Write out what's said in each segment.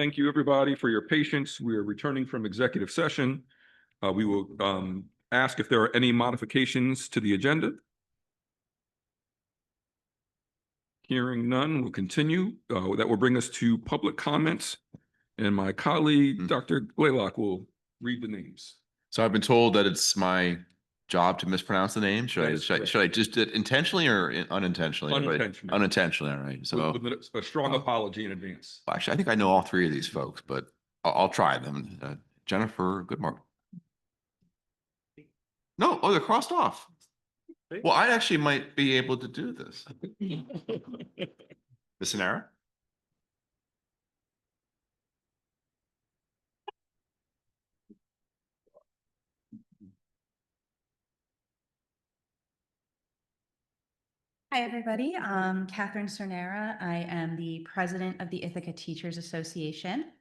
Thank you, everybody, for your patience. We are returning from executive session. We will ask if there are any modifications to the agenda. Hearing none, we'll continue. That will bring us to public comments. And my colleague, Dr. Blaylock, will read the names. So I've been told that it's my job to mispronounce the name. Should I just do it intentionally or unintentionally? Unintentionally. Unintentionally, all right. So with a strong apology in advance. Actually, I think I know all three of these folks, but I'll try them. Jennifer Goodmark. No, they're crossed off. Well, I actually might be able to do this. Ms. Sanara? Hi, everybody. Catherine Cernera. I am the president of the Ithaca Teachers Association,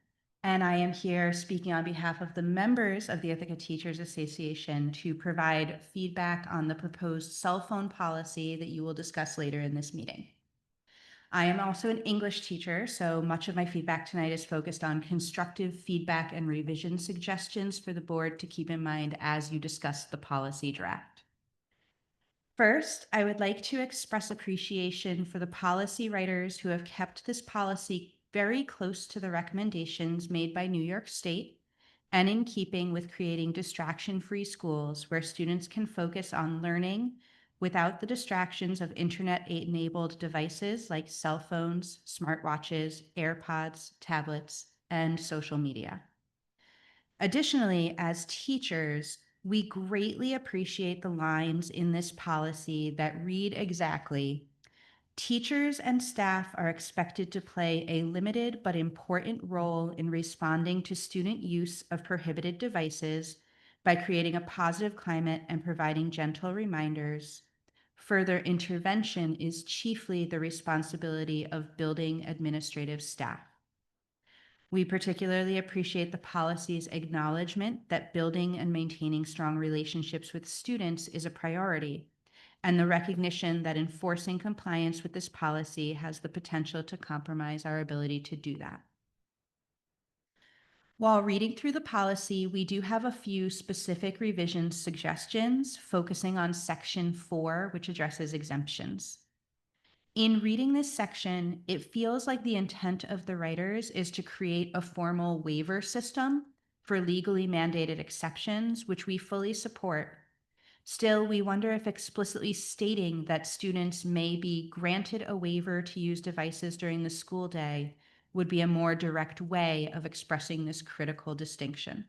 and I am here speaking on behalf of the members of the Ithaca Teachers Association to provide feedback on the proposed cell phone policy that you will discuss later in this meeting. I am also an English teacher, so much of my feedback tonight is focused on constructive feedback and revision suggestions for the board to keep in mind as you discuss the policy draft. First, I would like to express appreciation for the policy writers who have kept this policy very close to the recommendations made by New York State and in keeping with creating distraction-free schools where students can focus on learning without the distractions of internet-enabled devices like cell phones, smartwatches, AirPods, tablets, and social media. Additionally, as teachers, we greatly appreciate the lines in this policy that read exactly, teachers and staff are expected to play a limited but important role in responding to student use of prohibited devices by creating a positive climate and providing gentle reminders. Further intervention is chiefly the responsibility of building administrative staff. We particularly appreciate the policy's acknowledgement that building and maintaining strong relationships with students is a priority, and the recognition that enforcing compliance with this policy has the potential to compromise our ability to do that. While reading through the policy, we do have a few specific revision suggestions focusing on Section 4, which addresses exemptions. In reading this section, it feels like the intent of the writers is to create a formal waiver system for legally mandated exceptions, which we fully support. Still, we wonder if explicitly stating that students may be granted a waiver to use devices during the school day would be a more direct way of expressing this critical distinction.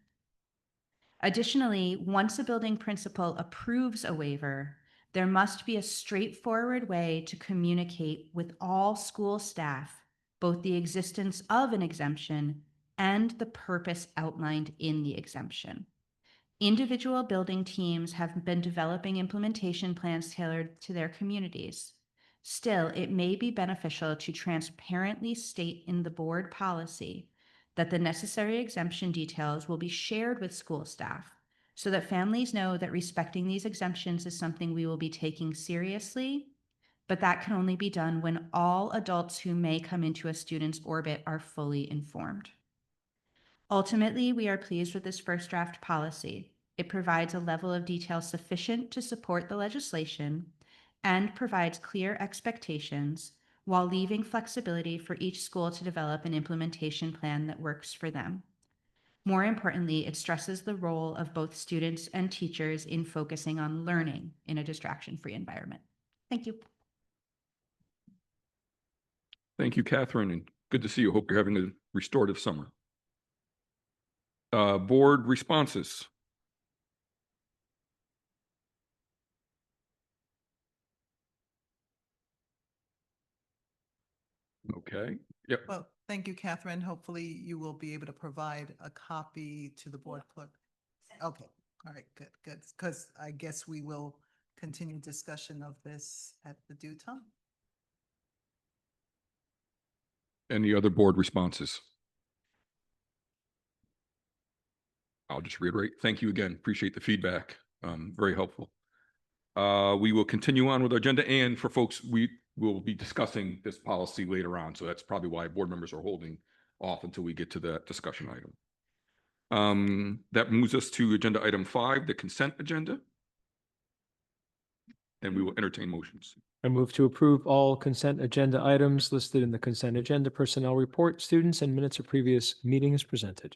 Additionally, once a building principal approves a waiver, there must be a straightforward way to communicate with all school staff, both the existence of an exemption and the purpose outlined in the exemption. Individual building teams have been developing implementation plans tailored to their communities. Still, it may be beneficial to transparently state in the board policy that the necessary exemption details will be shared with school staff, so that families know that respecting these exemptions is something we will be taking seriously, but that can only be done when all adults who may come into a student's orbit are fully informed. Ultimately, we are pleased with this first draft policy. It provides a level of detail sufficient to support the legislation and provides clear expectations while leaving flexibility for each school to develop an implementation plan that works for them. More importantly, it stresses the role of both students and teachers in focusing on learning in a distraction-free environment. Thank you. Thank you, Catherine, and good to see you. Hope you're having a restorative summer. Board responses. Okay. Yep. Well, thank you, Catherine. Hopefully you will be able to provide a copy to the board clerk. Okay. All right. Good, good. Because I guess we will continue discussion of this at the due time. Any other board responses? I'll just reiterate. Thank you again. Appreciate the feedback. Very helpful. We will continue on with our agenda, and for folks, we will be discussing this policy later on. So that's probably why board members are holding off until we get to that discussion item. That moves us to agenda item 5, the consent agenda. And we will entertain motions. I move to approve all consent agenda items listed in the consent agenda, personnel report, students, and minutes of previous meetings presented.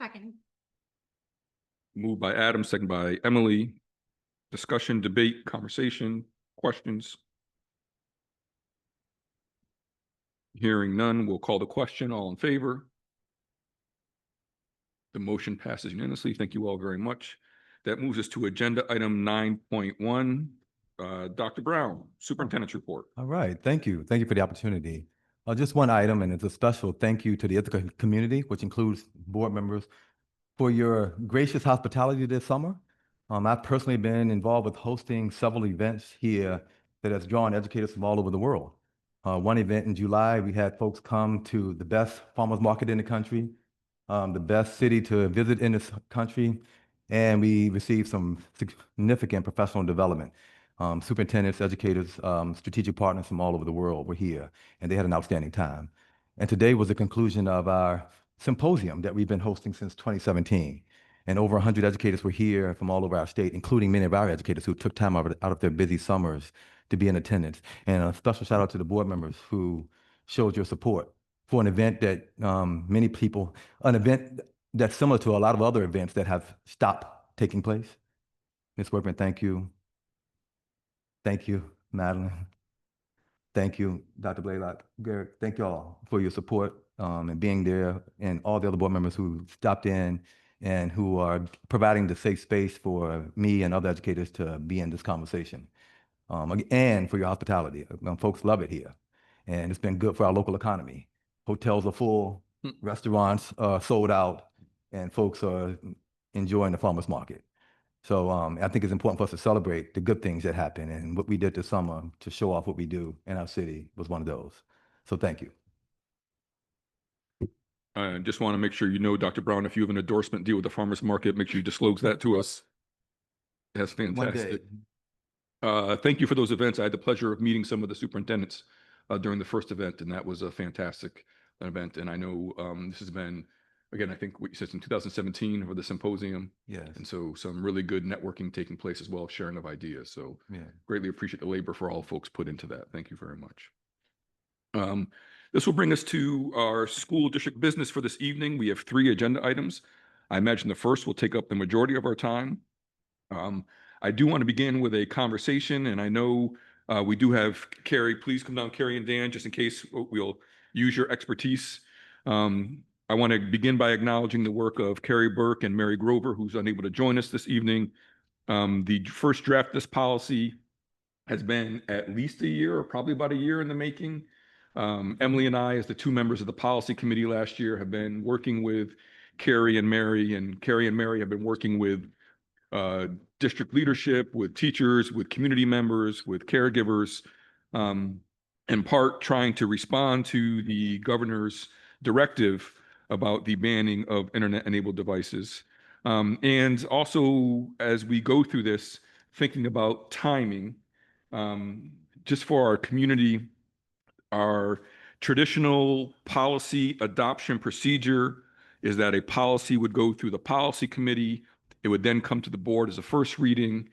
Second. Moved by Adam, second by Emily. Discussion, debate, conversation, questions. Hearing none, we'll call the question. All in favor? The motion passes unanimously. Thank you all very much. That moves us to agenda item 9.1. Dr. Brown, Superintendent's report. All right, thank you. Thank you for the opportunity. Just one item, and it's a special thank you to the Ithaca community, which includes board members, for your gracious hospitality this summer. I've personally been involved with hosting several events here that has drawn educators from all over the world. One event in July, we had folks come to the best farmers market in the country, the best city to visit in this country, and we received some significant professional development. Superintendents, educators, strategic partners from all over the world were here, and they had an outstanding time. And today was the conclusion of our symposium that we've been hosting since 2017. And over 100 educators were here from all over our state, including many of our educators who took time out of their busy summers to be in attendance. And a special shout out to the board members who showed your support for an event that an event that's similar to a lot of other events that have stopped taking place. Ms. Workman, thank you. Thank you, Madeline. Thank you, Dr. Blaylock. Garrett, thank you all for your support and being there, and all the other board members who stopped in and who are providing the safe space for me and other educators to be in this conversation. And for your hospitality. Folks love it here. And it's been good for our local economy. Hotels are full, restaurants are sold out, and folks are enjoying the farmers market. So I think it's important for us to celebrate the good things that happen, and what we did this summer to show off what we do in our city was one of those. So thank you. I just want to make sure you know, Dr. Brown, if you have an endorsement deal with the farmer's market, make sure you disclose that to us. That's fantastic. Thank you for those events. I had the pleasure of meeting some of the superintendents during the first event, and that was a fantastic event. And I know this has been, again, I think what you said in 2017 for the symposium. Yes. And so some really good networking taking place as well, sharing of ideas. So Yeah. greatly appreciate the labor for all folks put into that. Thank you very much. This will bring us to our school district business for this evening. We have 3 agenda items. I imagine the first will take up the majority of our time. I do want to begin with a conversation, and I know we do have Carrie. Please come down, Carrie and Dan, just in case we'll use your expertise. I want to begin by acknowledging the work of Carrie Burke and Mary Grover, who's unable to join us this evening. The first draft of this policy has been at least a year, or probably about a year in the making. Emily and I, as the 2 members of the policy committee last year, have been working with Carrie and Mary, and Carrie and Mary have been working with district leadership, with teachers, with community members, with caregivers, in part trying to respond to the governor's directive about the banning of internet-enabled devices. And also, as we go through this, thinking about timing, just for our community, our traditional policy adoption procedure is that a policy would go through the policy committee. It would then come to the board as a first reading.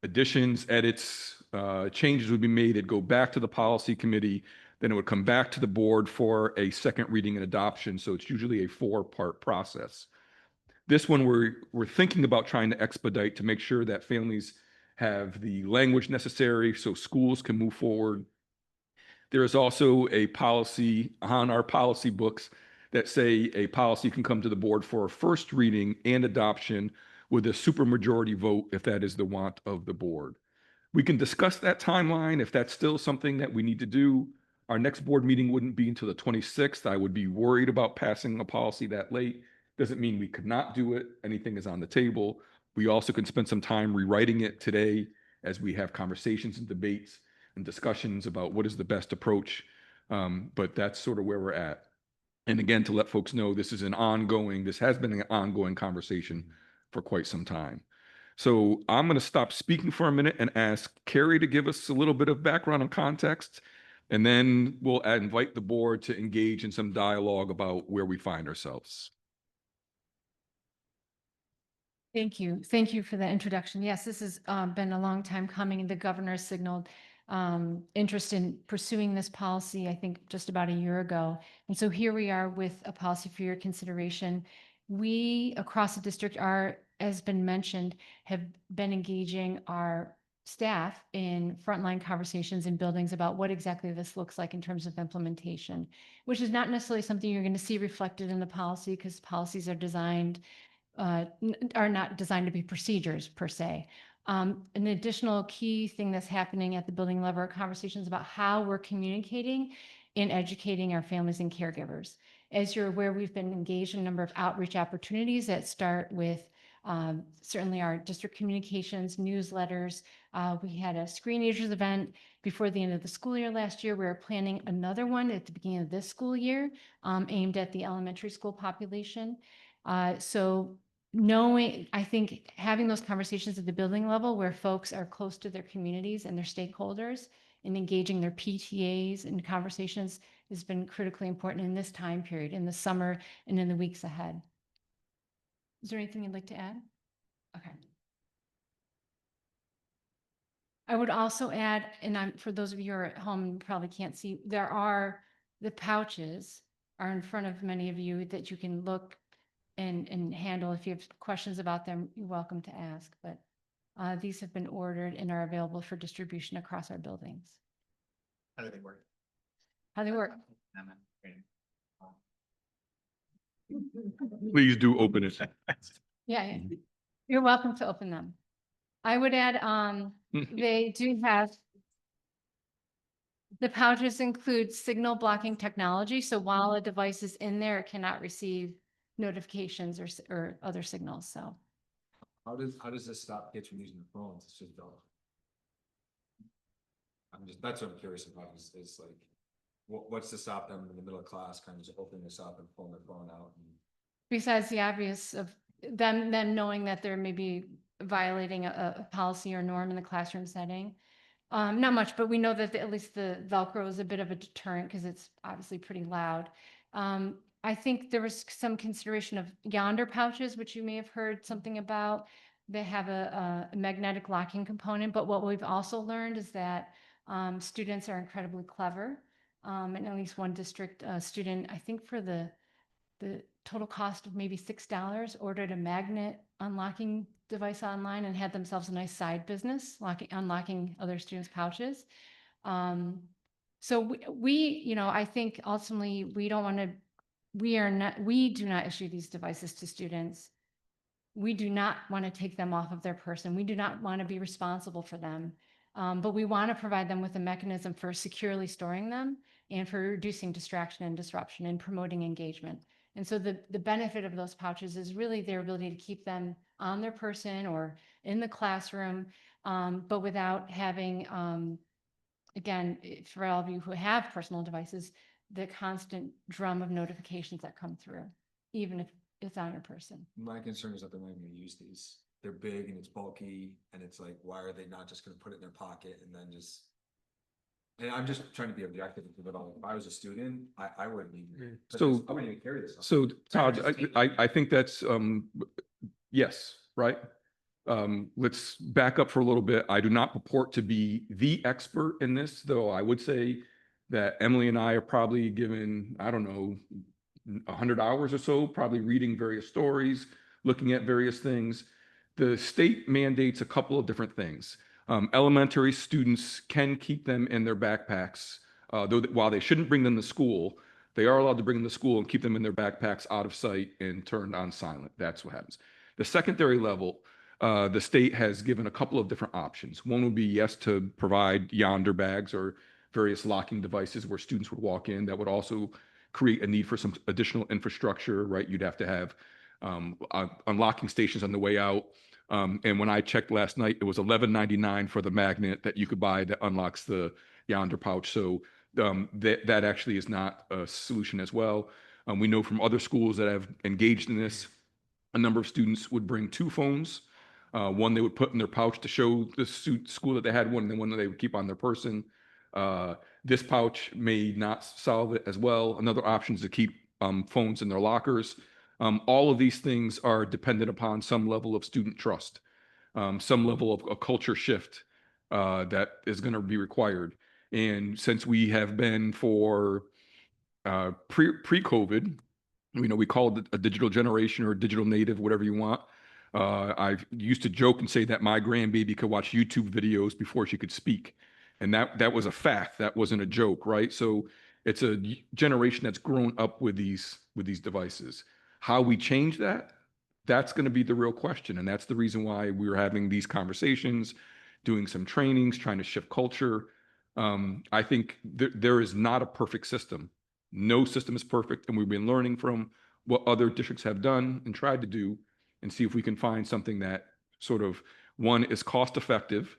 Additions, edits, changes would be made. It'd go back to the policy committee. Then it would come back to the board for a second reading and adoption. So it's usually a 4-part process. This one we're thinking about trying to expedite to make sure that families have the language necessary so schools can move forward. There is also a policy on our policy books that say a policy can come to the board for a first reading and adoption with a supermajority vote if that is the want of the board. We can discuss that timeline if that's still something that we need to do. Our next board meeting wouldn't be until the 26th. I would be worried about passing a policy that late. Doesn't mean we could not do it. Anything is on the table. We also can spend some time rewriting it today as we have conversations and debates and discussions about what is the best approach. But that's sort of where we're at. And again, to let folks know, this has been an ongoing conversation for quite some time. So I'm going to stop speaking for a minute and ask Carrie to give us a little bit of background and context. And then we'll invite the board to engage in some dialogue about where we find ourselves. Thank you. Thank you for the introduction. Yes, this has been a long time coming. The governor signaled interest in pursuing this policy, I think, just about a year ago. And so here we are with a policy for your consideration. We, across the district, are, as been mentioned, have been engaging our staff in frontline conversations in buildings about what exactly this looks like in terms of implementation, which is not necessarily something you're going to see reflected in the policy, because policies are designed are not designed to be procedures per se. An additional key thing that's happening at the building level are conversations about how we're communicating and educating our families and caregivers. As you're aware, we've been engaged in a number of outreach opportunities that start with certainly our district communications, newsletters. We had a Screenagers event before the end of the school year last year. We're planning another one at the beginning of this school year aimed at the elementary school population. So knowing, I think having those conversations at the building level where folks are close to their communities and their stakeholders and engaging their PTAs and conversations has been critically important in this time period, in the summer and in the weeks ahead. Is there anything you'd like to add? Okay. I would also add, and for those of you who are at home and probably can't see, the pouches are in front of many of you that you can look and handle. If you have questions about them, you're welcome to ask, but these have been ordered and are available for distribution across our buildings. How do they work? How they work? Please do open it. Yeah, you're welcome to open them. I would add, they do have, the pouches include signal blocking technology. So while a device is in there, it cannot receive notifications or other signals. So How does this stop kids from using their phones? It's just dumb. That's what I'm curious about is like, what's to stop them in the middle of class kind of just opening this up and pulling their phone out? besides the obvious of them knowing that they're maybe violating a policy or norm in the classroom setting. Not much, but we know that at least the Velcro is a bit of a deterrent because it's obviously pretty loud. I think there was some consideration of yonder pouches, which you may have heard something about. They have a magnetic locking component, but what we've also learned is that students are incredibly clever. And at least one district student, I think for the total cost of maybe $6, ordered a magnet unlocking device online and had themselves a nice side business, unlocking other students' pouches. So we, I think ultimately we do not issue these devices to students. We do not want to take them off of their person. We do not want to be responsible for them. But we want to provide them with a mechanism for securely storing them and for reducing distraction and disruption and promoting engagement. And so the benefit of those pouches is really their ability to keep them on their person or in the classroom, but without having, again, for all of you who have personal devices, the constant drum of notifications that come through, even if it's on your person. My concern is that they're not going to use these. They're big and it's bulky and it's like, why are they not just going to put it in their pocket and then just. And I'm just trying to be objective with it all. If I was a student, I wouldn't even. So- I wouldn't even carry this. So Todd, I think that's, yes, right? Let's back up for a little bit. I do not purport to be the expert in this, though I would say that Emily and I are probably given, I don't know, 100 hours or so, probably reading various stories, looking at various things. The state mandates a couple of different things. Elementary students can keep them in their backpacks, while they shouldn't bring them to school, they are allowed to bring them to school and keep them in their backpacks out of sight and turned on silent. That's what happens. The secondary level, the state has given a couple of different options. One would be, yes, to provide yonder bags or various locking devices where students would walk in. That would also create a need for some additional infrastructure, right? You'd have to have unlocking stations on the way out. And when I checked last night, it was $11.99 for the magnet that you could buy that unlocks the yonder pouch. So that actually is not a solution as well. We know from other schools that have engaged in this, a number of students would bring two phones. One they would put in their pouch to show the school that they had one, and then one that they would keep on their person. This pouch may not solve it as well. Another option is to keep phones in their lockers. All of these things are dependent upon some level of student trust, some level of a culture shift that is going to be required. And since we have been for pre-COVID, we call it a digital generation or a digital native, whatever you want. I used to joke and say that my grandbaby could watch YouTube videos before she could speak. And that was a fact. That wasn't a joke, right? So it's a generation that's grown up with these devices. How we change that, that's going to be the real question. And that's the reason why we're having these conversations, doing some trainings, trying to shift culture. I think there is not a perfect system. No system is perfect, and we've been learning from what other districts have done and tried to do and see if we can find something that sort of, one, is cost effective,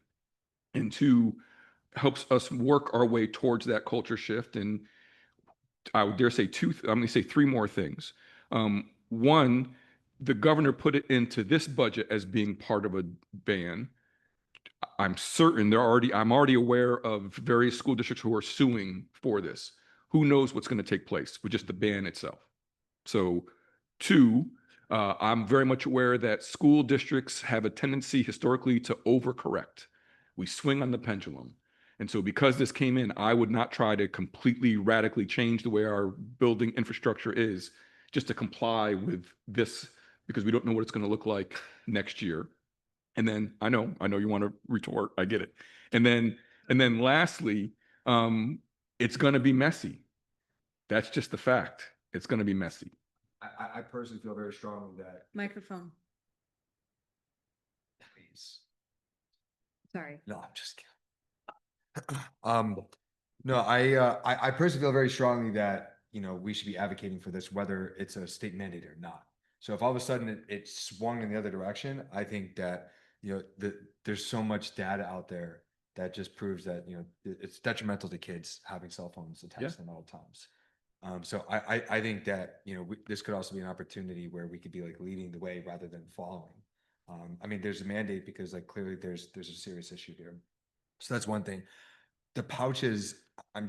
and two, helps us work our way towards that culture shift. And I would dare say I'm going to say three more things. One, the governor put it into this budget as being part of a ban. I'm certain I'm already aware of various school districts who are suing for this. Who knows what's going to take place with just the ban itself? So, two, I'm very much aware that school districts have a tendency historically to overcorrect. We swing on the pendulum. And so because this came in, I would not try to completely radically change the way our building infrastructure is just to comply with this, because we don't know what it's going to look like next year. And then I know you want to retort. I get it. And then lastly, it's going to be messy. That's just the fact. It's going to be messy. I personally feel very strongly that. Microphone. Please. Sorry. No, I'm just kidding. No, I personally feel very strongly that, we should be advocating for this, whether it's a state mandate or not. So if all of a sudden it swung in the other direction, I think that, there's so much data out there that just proves that, it's detrimental to kids having cell phones attached to them at all times. So I think that, this could also be an opportunity where we could be like leading the way rather than following. I mean, there's a mandate because like clearly there's a serious issue here. So that's one thing. The pouches, I'm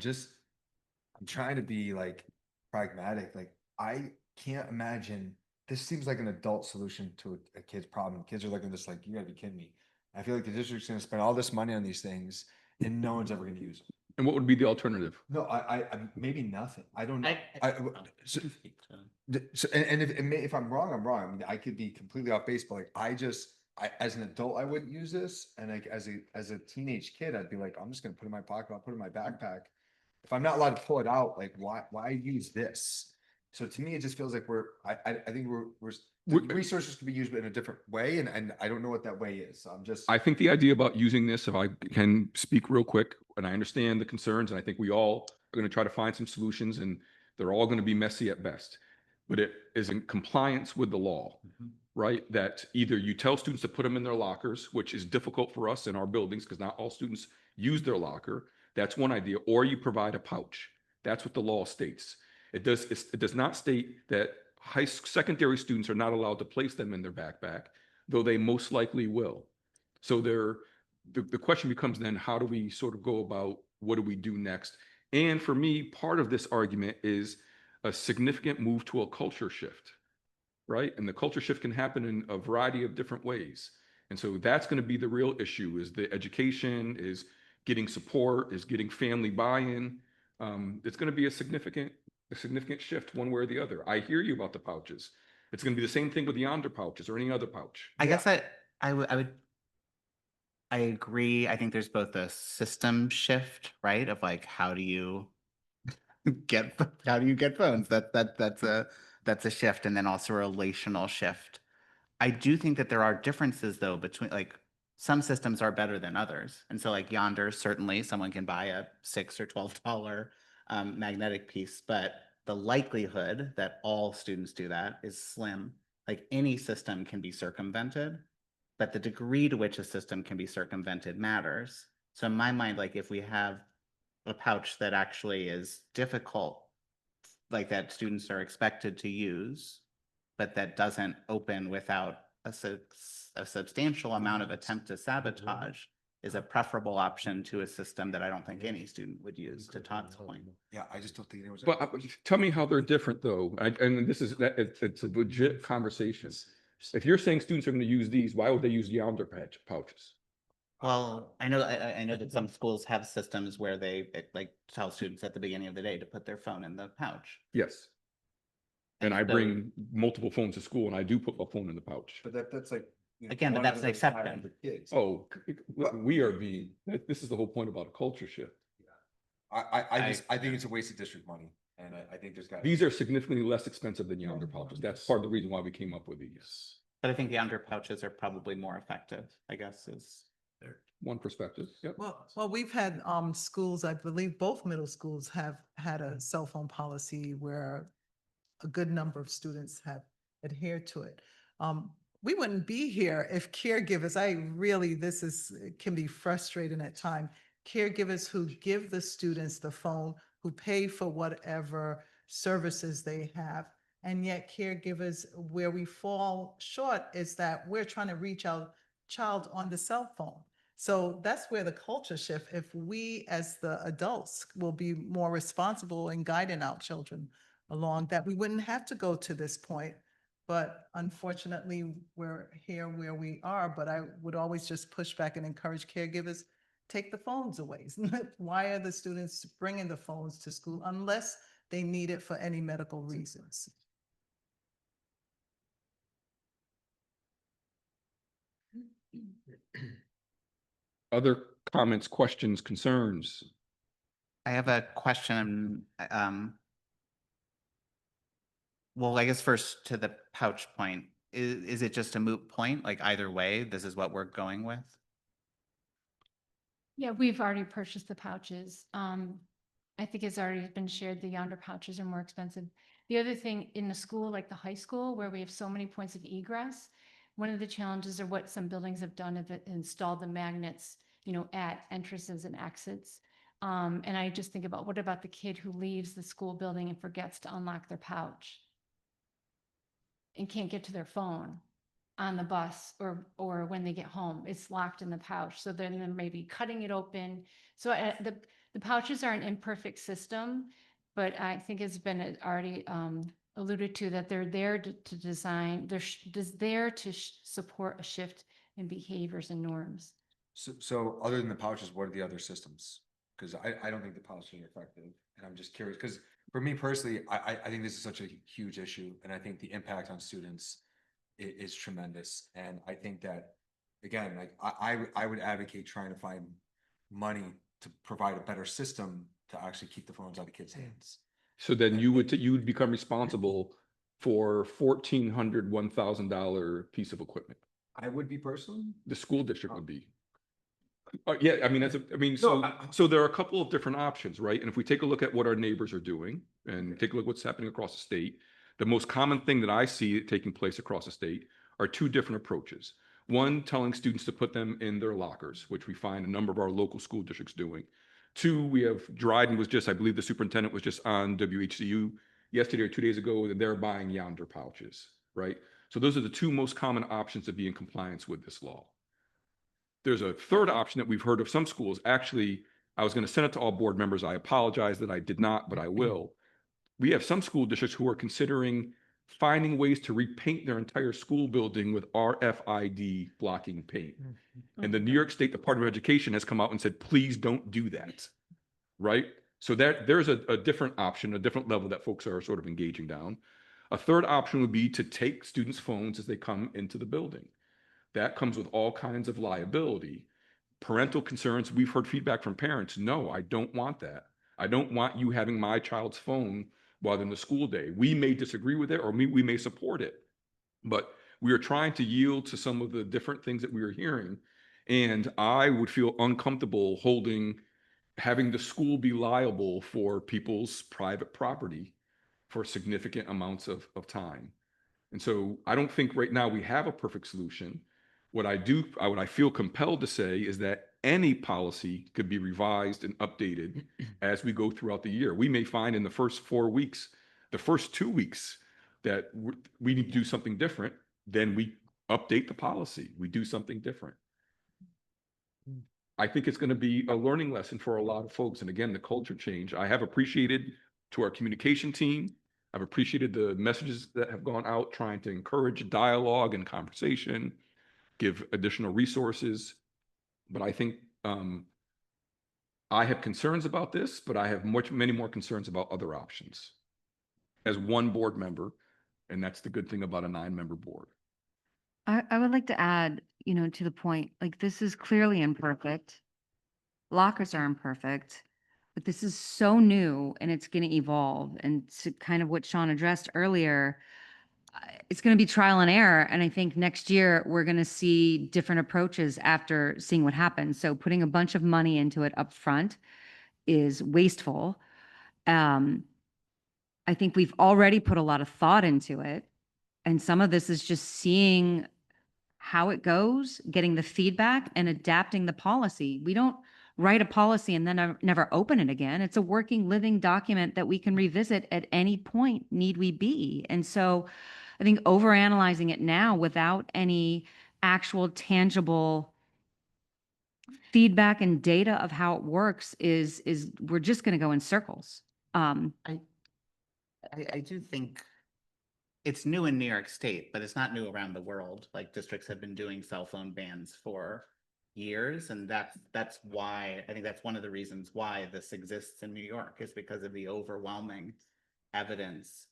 trying to be like pragmatic. Like I can't imagine, this seems like an adult solution to a kid's problem. Kids are looking at this like, you gotta be kidding me. I feel like the district's gonna spend all this money on these things and no one's ever gonna use them. And what would be the alternative? No, I maybe nothing. I don't know. So, if I'm wrong, I'm wrong. I mean, I could be completely off base, but like as an adult, I wouldn't use this, and like as a teenage kid, I'd be like, I'm just gonna put it in my pocket. I'll put it in my backpack. If I'm not allowed to pull it out, like why use this? So to me, it just feels like I think the resources could be used in a different way, and I don't know what that way is. So I think the idea about using this, if I can speak real quick, and I understand the concerns, and I think we all are going to try to find some solutions, and they're all going to be messy at best, but it is in compliance with the law, right? That either you tell students to put them in their lockers, which is difficult for us in our buildings because not all students use their locker. That's one idea, or you provide a pouch. That's what the law states. It does not state that secondary students are not allowed to place them in their backpack, though they most likely will. So the question becomes then, how do we sort of go about, what do we do next? And for me, part of this argument is a significant move to a culture shift, right? And the culture shift can happen in a variety of different ways. And so that's going to be the real issue, is the education, is getting support, is getting family buy-in. It's going to be a significant shift one way or the other. I hear you about the pouches. It's going to be the same thing with Yonder pouches or any other pouch. I guess I agree. I think there's both a system shift, right? Of like, how do you get phones? That's a shift, and then also a relational shift. I do think that there are differences though between like some systems are better than others. And so like Yonder, certainly someone can buy a $6 or $12 magnetic piece, but the likelihood that all students do that is slim. Like any system can be circumvented, but the degree to which a system can be circumvented matters. So in my mind, like if we have a pouch that actually is difficult, like that students are expected to use, but that doesn't open without a substantial amount of attempt to sabotage, is a preferable option to a system that I don't think any student would use, to Todd's point. Yeah, I just don't think there was. But tell me how they're different though. And this is, it's a legit conversation. If you're saying students are going to use these, why would they use yonder pouches? Well, I know that some schools have systems where they like tell students at the beginning of the day to put their phone in the pouch. Yes. And I So- bring multiple phones to school and I do put my phone in the pouch. But that's like. Again, but one that's out an of every 500 exception. kids. Oh, we are being, this is the whole point about a culture shift. I think it's a waste of district money, and I think there's got. These are significantly less expensive than yonder pouches. That's part of the reason why we came up with these. But I think the under pouches are probably more effective, I guess, is. One perspective. Yep. Well, we've had schools, I believe both middle schools have had a cell phone policy where a good number of students have adhered to it. We wouldn't be here if caregivers, this is, it can be frustrating at times. Caregivers who give the students the phone, who pay for whatever services they have. And yet caregivers, where we fall short is that we're trying to reach our child on the cell phone. So that's where the culture shift, if we as the adults will be more responsible in guiding our children along, that we wouldn't have to go to this point. But unfortunately, we're here where we are, but I would always just push back and encourage caregivers, take the phones away. Why are the students bringing the phones to school unless they need it for any medical reasons? Other comments, questions, concerns? I have a question. Well, I guess first to the pouch point, is it just a moot point? Like either way, this is what we're going with? Yeah, we've already purchased the pouches. I think it's already been shared, the yonder pouches are more expensive. The other thing in the school, like the high school, where we have so many points of egress, one of the challenges are what some buildings have done is installed the magnets, at entrances and exits. And I just think about, what about the kid who leaves the school building and forgets to unlock their pouch and can't get to their phone on the bus or when they get home, it's locked in the pouch. So then they're maybe cutting it open. So the pouches are an imperfect system, but I think it's been already alluded to that they're there to design, they're there to support a shift in behaviors and norms. So other than the pouches, what are the other systems? Because I don't think the pouches are effective, and I'm just curious, because for me personally, I think this is such a huge issue, and I think the impact on students is tremendous. And I think that, again, like I would advocate trying to find money to provide a better system to actually keep the phones out of kids' hands. So then you would become responsible for $1,400, $1,000 piece of equipment. I would be personally. The school district would be. Yeah, I mean, No, so there are a couple of different options, right? And if we take a look at what our neighbors are doing and take a look at what's happening across the state, the most common thing that I see taking place across the state are two different approaches. One, telling students to put them in their lockers, which we find a number of our local school districts doing. Two, we have Dryden I believe the superintendent was just on WHCU yesterday or 2 days ago, and they're buying yonder pouches, right? So those are the two most common options to be in compliance with this law. There's a third option that we've heard of some schools. Actually, I was going to send it to all board members. I apologize that I did not, but I will. We have some school districts who are considering finding ways to repaint their entire school building with RFID blocking paint. And the New York State Department of Education has come out and said, please don't do that, right? So there's a different option, a different level that folks are sort of engaging down. A third option would be to take students' phones as they come into the building. That comes with all kinds of liability. Parental concerns, we've heard feedback from parents, no, I don't want that. I don't want you having my child's phone while they're in the school day. We may disagree with it or we may support it, but we are trying to yield to some of the different things that we are hearing. And I would feel uncomfortable having the school be liable for people's private property for significant amounts of time. And so I don't think right now we have a perfect solution. What I feel compelled to say is that any policy could be revised and updated as we go throughout the year. We may find in the first 4 weeks, the first 2 weeks, that we need to do something different. Then we update the policy. We do something different. I think it's going to be a learning lesson for a lot of folks. And again, the culture change. I have appreciated to our communication team. I've appreciated the messages that have gone out trying to encourage dialogue and conversation, give additional resources. But I think I have concerns about this, but I have many more concerns about other options as one board member. And that's the good thing about a 9-member board. I would like to add, to the point, like this is clearly imperfect. Lockers are imperfect, but this is so new and it's going to evolve. And to kind of what Sean addressed earlier, it's going to be trial and error. And I think next year we're going to see different approaches after seeing what happens. So putting a bunch of money into it up front is wasteful. I think we've already put a lot of thought into it. And some of this is just seeing how it goes, getting the feedback and adapting the policy. We don't write a policy and then never open it again. It's a working, living document that we can revisit at any point need we be. And so I think overanalyzing it now without any actual tangible feedback and data of how it works is we're just going to go in circles. I do think it's new in New York State, but it's not new around the world. Like districts have been doing cell phone bans for years. And that's why, I think that's one of the reasons why this exists in New York, is because of the overwhelming evidence.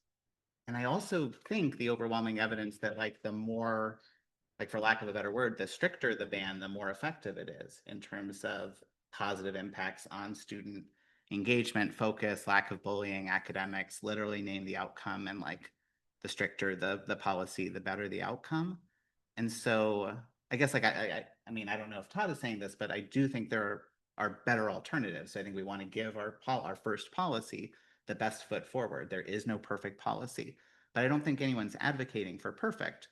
And I also think the overwhelming evidence that like the more, like for lack of a better word, the stricter the ban, the more effective it is in terms of positive impacts on student engagement, focus, lack of bullying, academics, literally name the outcome, and like the stricter the policy, the better the outcome. And so I guess like I mean, I don't know if Todd is saying this, but I do think there are better alternatives. I think we want to give our first policy the best foot forward. There is no perfect policy, but I don't think anyone's advocating for perfect.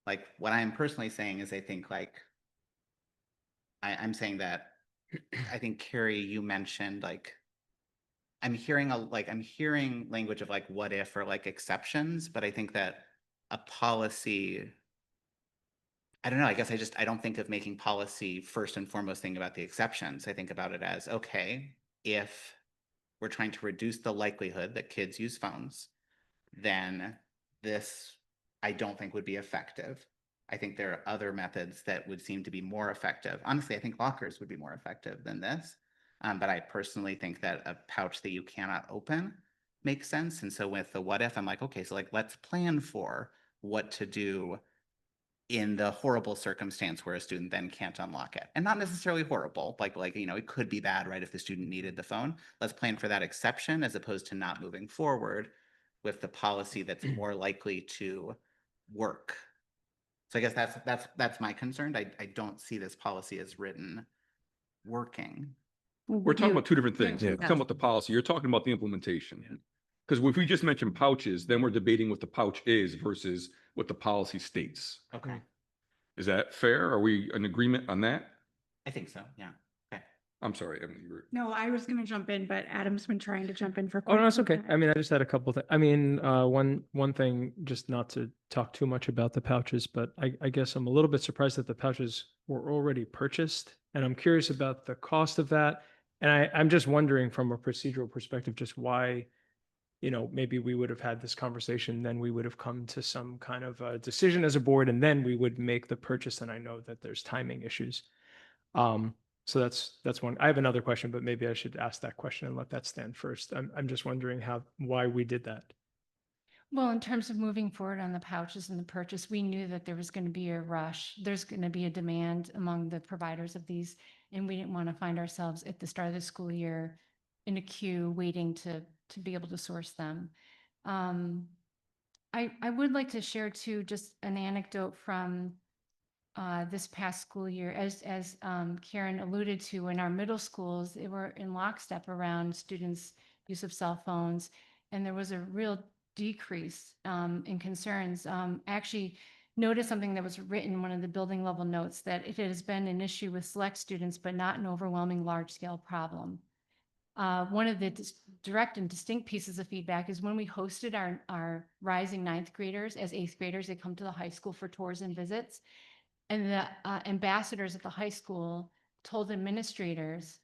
Like what I'm personally saying is I think like I'm saying that I think Carrie, you mentioned like I'm hearing language of like what if or like exceptions, but I think that a policy, I don't know, I guess I don't think of making policy first and foremost thing about the exceptions. I think about it as, okay, if we're trying to reduce the likelihood that kids use phones, then this I don't think would be effective. I think there are other methods that would seem to be more effective. Honestly, I think lockers would be more effective than this. But I personally think that a pouch that you cannot open makes sense. And so with the what if, I'm like, okay, so like let's plan for what to do in the horrible circumstance where a student then can't unlock it. And not necessarily horrible, like it could be bad, right, if the student needed the phone. Let's plan for that exception as opposed to not moving forward with the policy that's more likely to work. So I guess that's my concern. I don't see this policy as written working. We're talking about two different things. Yeah. We're talking about the policy. You're talking about the implementation. Because if we just mentioned pouches, then we're debating what the pouch is versus what the policy states. Okay. Is that fair? Are we in agreement on that? I think so, yeah. Okay. I'm sorry, Emily, you were. No, I was gonna jump in, but Adam's been trying to jump in for. Oh, no, quite it's some okay. time. I mean, I just had a couple things. I mean, one thing, just not to talk too much about the pouches, but I guess I'm a little bit surprised that the pouches were already purchased. And I'm curious about the cost of that. And I'm just wondering from a procedural perspective, just why, maybe we would have had this conversation, then we would have come to some kind of a decision as a board, and then we would make the purchase. And I know that there's timing issues. So that's one. I have another question, but maybe I should ask that question and let that stand first. I'm just wondering why we did that. Well, in terms of moving forward on the pouches and the purchase, we knew that there was going to be a rush. There's going to be a demand among the providers of these, and we didn't want to find ourselves at the start of the school year in a queue waiting to be able to source them. I would like to share too, just an anecdote from this past school year. As Karen alluded to, in our middle schools, they were in lockstep around students' use of cell phones, and there was a real decrease in concerns. I actually noticed something that was written in one of the building level notes, that it has been an issue with select students, but not an overwhelming large scale problem. One of the direct and distinct pieces of feedback is when we hosted our rising ninth graders as eighth graders, they come to the high school for tours and visits. And the ambassadors at the high school told administrators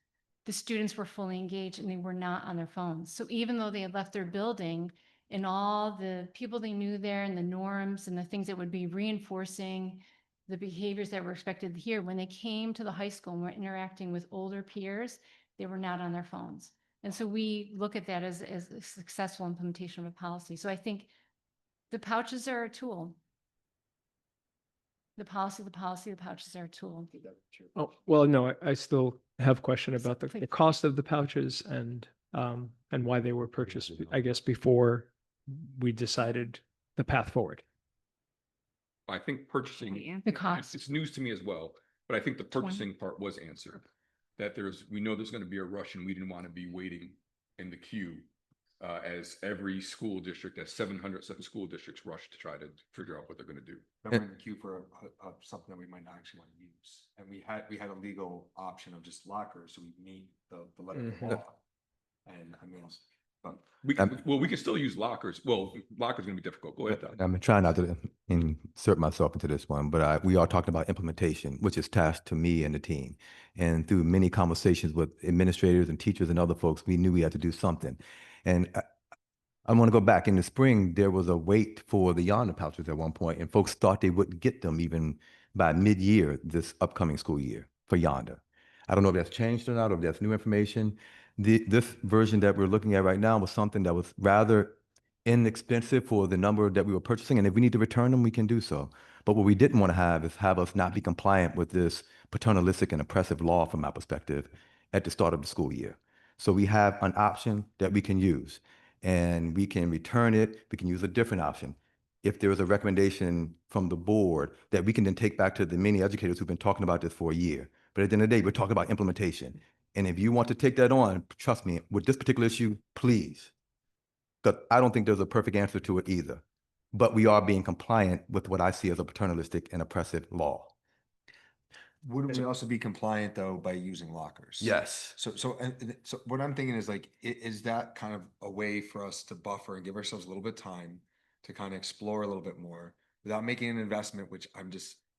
the students were fully engaged and they were not on their phones. So even though they had left their building and all the people they knew there and the norms and the things that would be reinforcing the behaviors that were expected here, when they came to the high school and were interacting with older peers, they were not on their phones. And so we look at that as a successful implementation of a policy. So I think the pouches are a tool. The pouches are a tool. Oh, well, no, I still have a question about the Please. cost of the pouches and why they were purchased, I guess, before we decided the path forward. I think purchasing, The cost. it's news to me as well, but I think the 20. purchasing part was answered. That we know there's going to be a rush and we didn't want to be waiting in the queue as every school district, as 707 school districts rush to try to figure out what they're going to do. Then we're in the queue for something that we might not actually want to use. And we had a legal option of just lockers, so we meet the letter of the law. And I mean, but We can still use lockers. Well, lockers going to be difficult. Go ahead, Don. I'm trying not to insert myself into this one, but we are talking about implementation, which is tasked to me and the team. And through many conversations with administrators and teachers and other folks, we knew we had to do something. And I want to go back. In the spring, there was a wait for the Yonder pouches at one point, and folks thought they wouldn't get them even by mid-year this upcoming school year for Yonder. I don't know if that's changed or not, or if that's new information. This version that we're looking at right now was something that was rather inexpensive for the number that we were purchasing, and if we need to return them, we can do so. But what we didn't want to have is have us not be compliant with this paternalistic and oppressive law from my perspective at the start of the school year. So we have an option that we can use, and we can return it. We can use a different option. If there is a recommendation from the board that we can then take back to the many educators who've been talking about this for a year. But at the end of the day, we're talking about implementation. And if you want to take that on, trust me, with this particular issue, please. Because I don't think there's a perfect answer to it either. But we are being compliant with what I see as a paternalistic and oppressive law. wouldn't we also be compliant though by using lockers? Yes. So what I'm thinking is like, is that kind of a way for us to buffer and give ourselves a little bit of time to kind of explore a little bit more without making an investment, which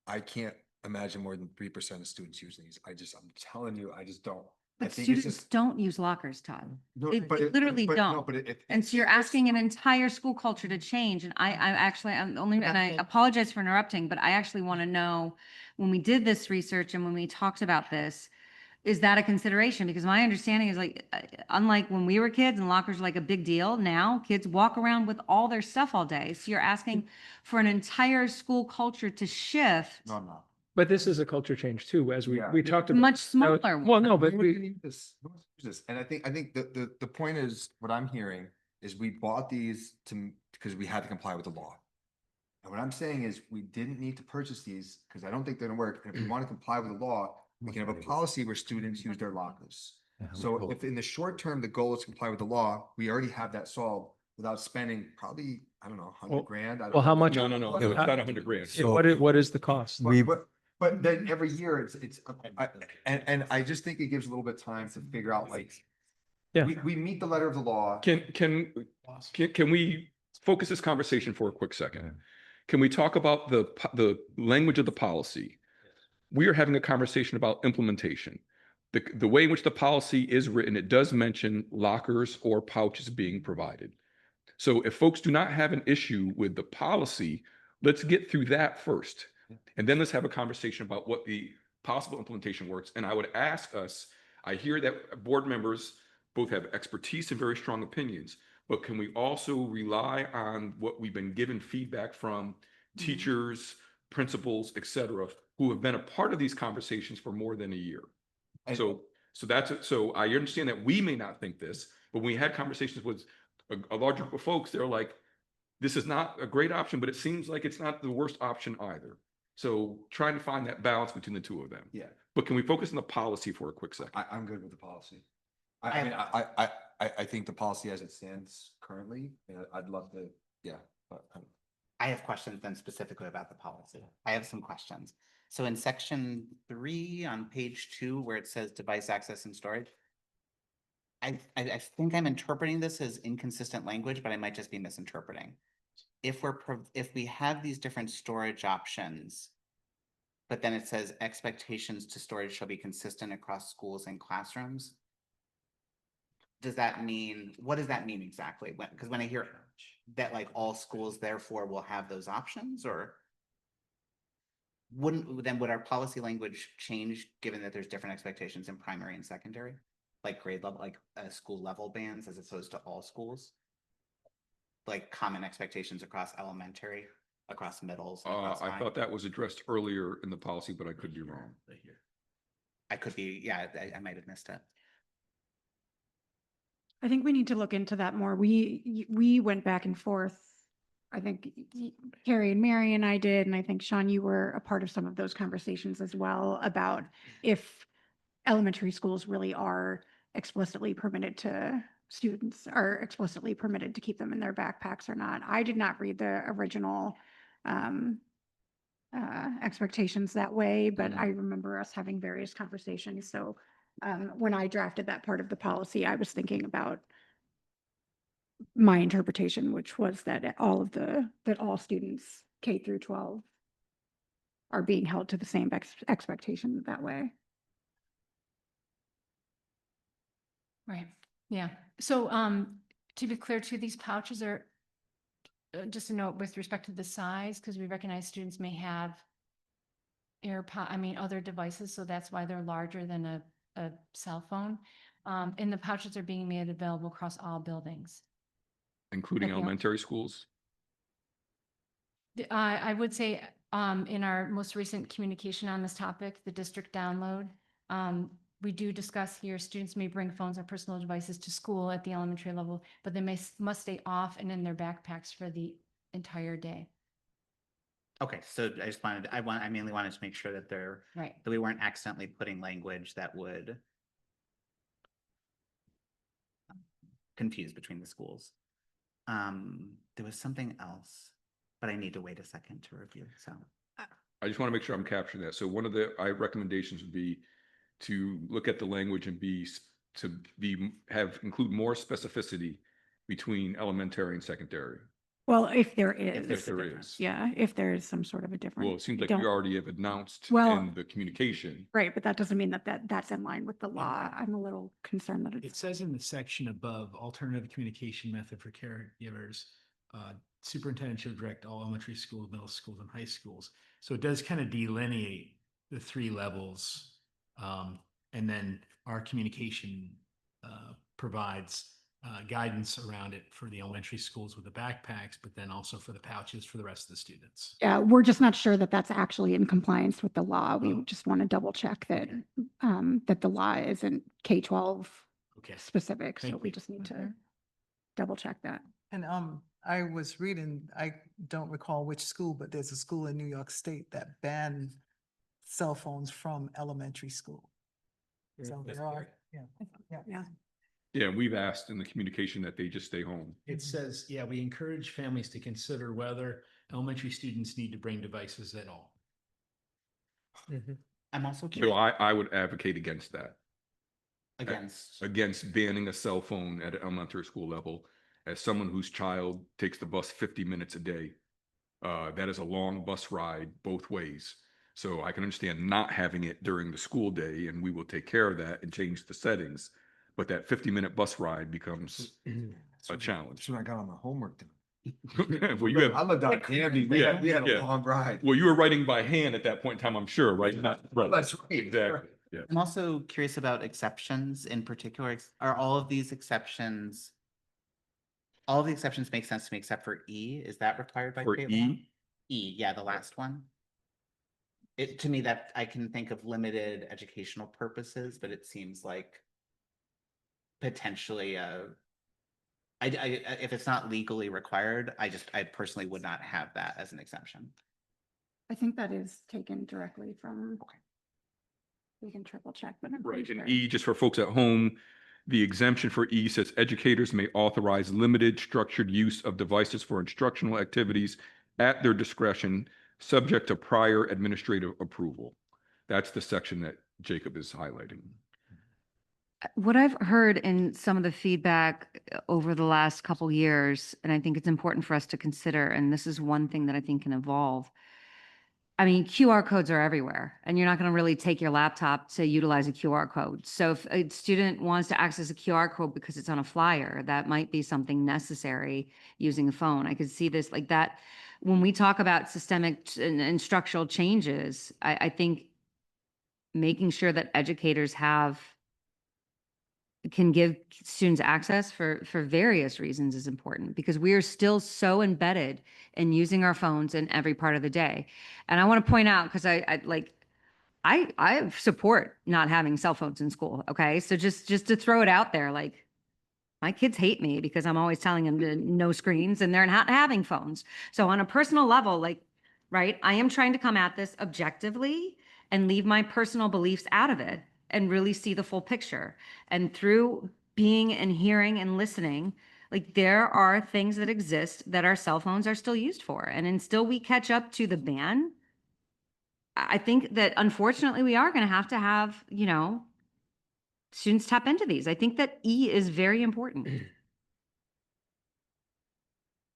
I can't imagine more than 3% of students using these. I'm telling you, I just don't. I But think it's students just- don't use lockers, Todd. No, They but literally no, don't. but if- And so you're asking an entire school culture to change. And and I apologize for interrupting, but I actually want to know, when we did this research and when we talked about this, is that a consideration? Because my understanding is like, unlike when we were kids and lockers were like a big deal, now kids walk around with all their stuff all day. So you're asking for an entire school culture to shift. No, I'm not. But this is a culture change too, as Yeah. we talked about. Much smaller Well, no, one. but No one can we, use this. No one can use this. And I think the point is, what I'm hearing is we bought these because we had to comply with the law. And what I'm saying is we didn't need to purchase these because I don't think they're gonna work. And if we want to comply with the law, we can have a policy where students use their lockers. So if in the short term, the goal is to comply with the law, we already have that solved without spending probably, I don't know, Well- 100 grand. I don't well, how know. much- No, it's not 100 grand. So- what is the cost? But then every year and I just think it gives a little bit of time to figure out like, Yeah. we meet the letter of the law. Can we focus this conversation for a quick second? Can we talk about the language of the policy? We are having a conversation about implementation. The way in which the policy is written, it does mention lockers or pouches being provided. So if folks do not have an issue with the policy, let's get through that first. And then let's have a conversation about what the possible implementation works. And I would ask us, I hear that board members both have expertise and very strong opinions, but can we also rely on what we've been given feedback from teachers, principals, et cetera, who have been a part of these conversations for more than a year? So I understand that we may not think this, but when we had conversations with a larger group of folks, they're like, this is not a great option, but it seems like it's not the worst option either. So trying to find that balance between the two of them. Yeah, But can we focus on the policy for a quick second? I'm good with the policy. I mean, I think the policy as it stands currently, I'd love to, yeah, but I have questions then specifically about the policy. I have some questions. So in section 3 on page 2, where it says device access and storage, I think I'm interpreting this as inconsistent language, but I might just be misinterpreting. If we have these different storage options, but then it says expectations to storage shall be consistent across schools and classrooms. Does that mean, what does that mean exactly? Because when I hear that like all schools therefore will have those options, or would our policy language change given that there's different expectations in primary and secondary? Like grade level, like school level bands as opposed to all schools? Like common expectations across elementary, across middles, and across I high? thought that was addressed earlier in the policy, but I could be wrong. I could be, yeah, I might have missed it. I think we need to look into that more. We went back and forth. I think Carrie and Mary and I did, and I think Sean, you were a part of some of those conversations as well about if elementary schools really are explicitly permitted to students are explicitly permitted to keep them in their backpacks or not. I did not read the original expectations that way, but I remember us having various conversations. So when I drafted that part of the policy, I was thinking about my interpretation, which was that all students K through 12 are being held to the same expectation that way. Right, yeah. So, to be clear too, these pouches are, just a note with respect to the size, because we recognize students may have other devices, so that's why they're larger than a cell phone. And the pouches are being made available across all buildings. Including Okay. elementary schools? I would say, in our most recent communication on this topic, the district download, we do discuss here, students may bring phones or personal devices to school at the elementary level, but they must stay off and in their backpacks for the entire day. Okay, so I mainly wanted to make sure that Right. that we weren't accidentally putting language that would confuse between the schools. There was something else, but I need to wait a second to review, so. I just want to make sure I'm capturing that. So one of the recommendations would be to look at the language and include more specificity between elementary and secondary. Well, if there is. If there is. Yeah, if there is some sort of a difference. Well, it seems like Don't- we already have announced Well- in the communication. Right, but that doesn't mean that's in line with the law. I'm a little concerned that It it's. says in the section above, alternative communication method for caregivers, superintendent should direct all elementary schools, middle schools, and high schools. So it does kind of delineate the three levels. And then our communication provides guidance around it for the elementary schools with the backpacks, but then also for the pouches for the rest of the students. Yeah, we're just not sure that that's actually in compliance with the law. We Oh. just want to double check that, that the law isn't K-12 Okay. specific. So Thank we you. just need to double check that. And I was reading, I don't recall which school, but there's a school in New York State that banned cell phones from elementary school. So there are, yeah. Yeah, we've asked in the communication that they just stay home. It says, yeah, we encourage families to consider whether elementary students need to bring devices at all. I'm also So curious I would advocate against that, against, banning a cell phone at an elementary school level. As someone whose child takes the bus 50 minutes a day, that is a long bus ride both ways. So I can understand not having it during the school day, and we will take care of that and change the settings. But that 50-minute bus ride becomes a challenge. That's when I got on my homework. Well, you have, I lived out Canby. We had Yeah. a long ride. well, you were writing by hand at that point in time, I'm sure, right? Right. That's right. Exactly. Yeah. I'm also curious about exceptions in particular. Are all of the exceptions make sense to me except for E? Is that required by For state law? E? E, yeah, the last one. To me, that I can think of limited educational purposes, but it seems like potentially, if it's not legally required, I personally would not have that as an exemption. I think that is taken directly from. We can triple check, but I'm pretty Right, and sure. E, just for folks at home, the exemption for E says educators may authorize limited structured use of devices for instructional activities at their discretion, subject to prior administrative approval. That's the section that Jacob is highlighting. What I've heard in some of the feedback over the last couple years, and I think it's important for us to consider, and this is one thing that I think can evolve, I mean, QR codes are everywhere, and you're not going to really take your laptop to utilize a QR code. So if a student wants to access a QR code because it's on a flyer, that might be something necessary using a phone. I could see this like that. When we talk about systemic and structural changes, I think making sure that educators can give students access for various reasons is important, because we are still so embedded in using our phones in every part of the day. And I want to point out, because I support not having cell phones in school. Okay. So just to throw it out there, like, my kids hate me because I'm always telling them to no screens and they're not having phones. So on a personal level, like, right, I am trying to come at this objectively and leave my personal beliefs out of it and really see the full picture. And through being and hearing and listening, like, there are things that exist that our cell phones are still used for. And until we catch up to the ban, I think that unfortunately we are going to have, students tap into these. I think that E is very important.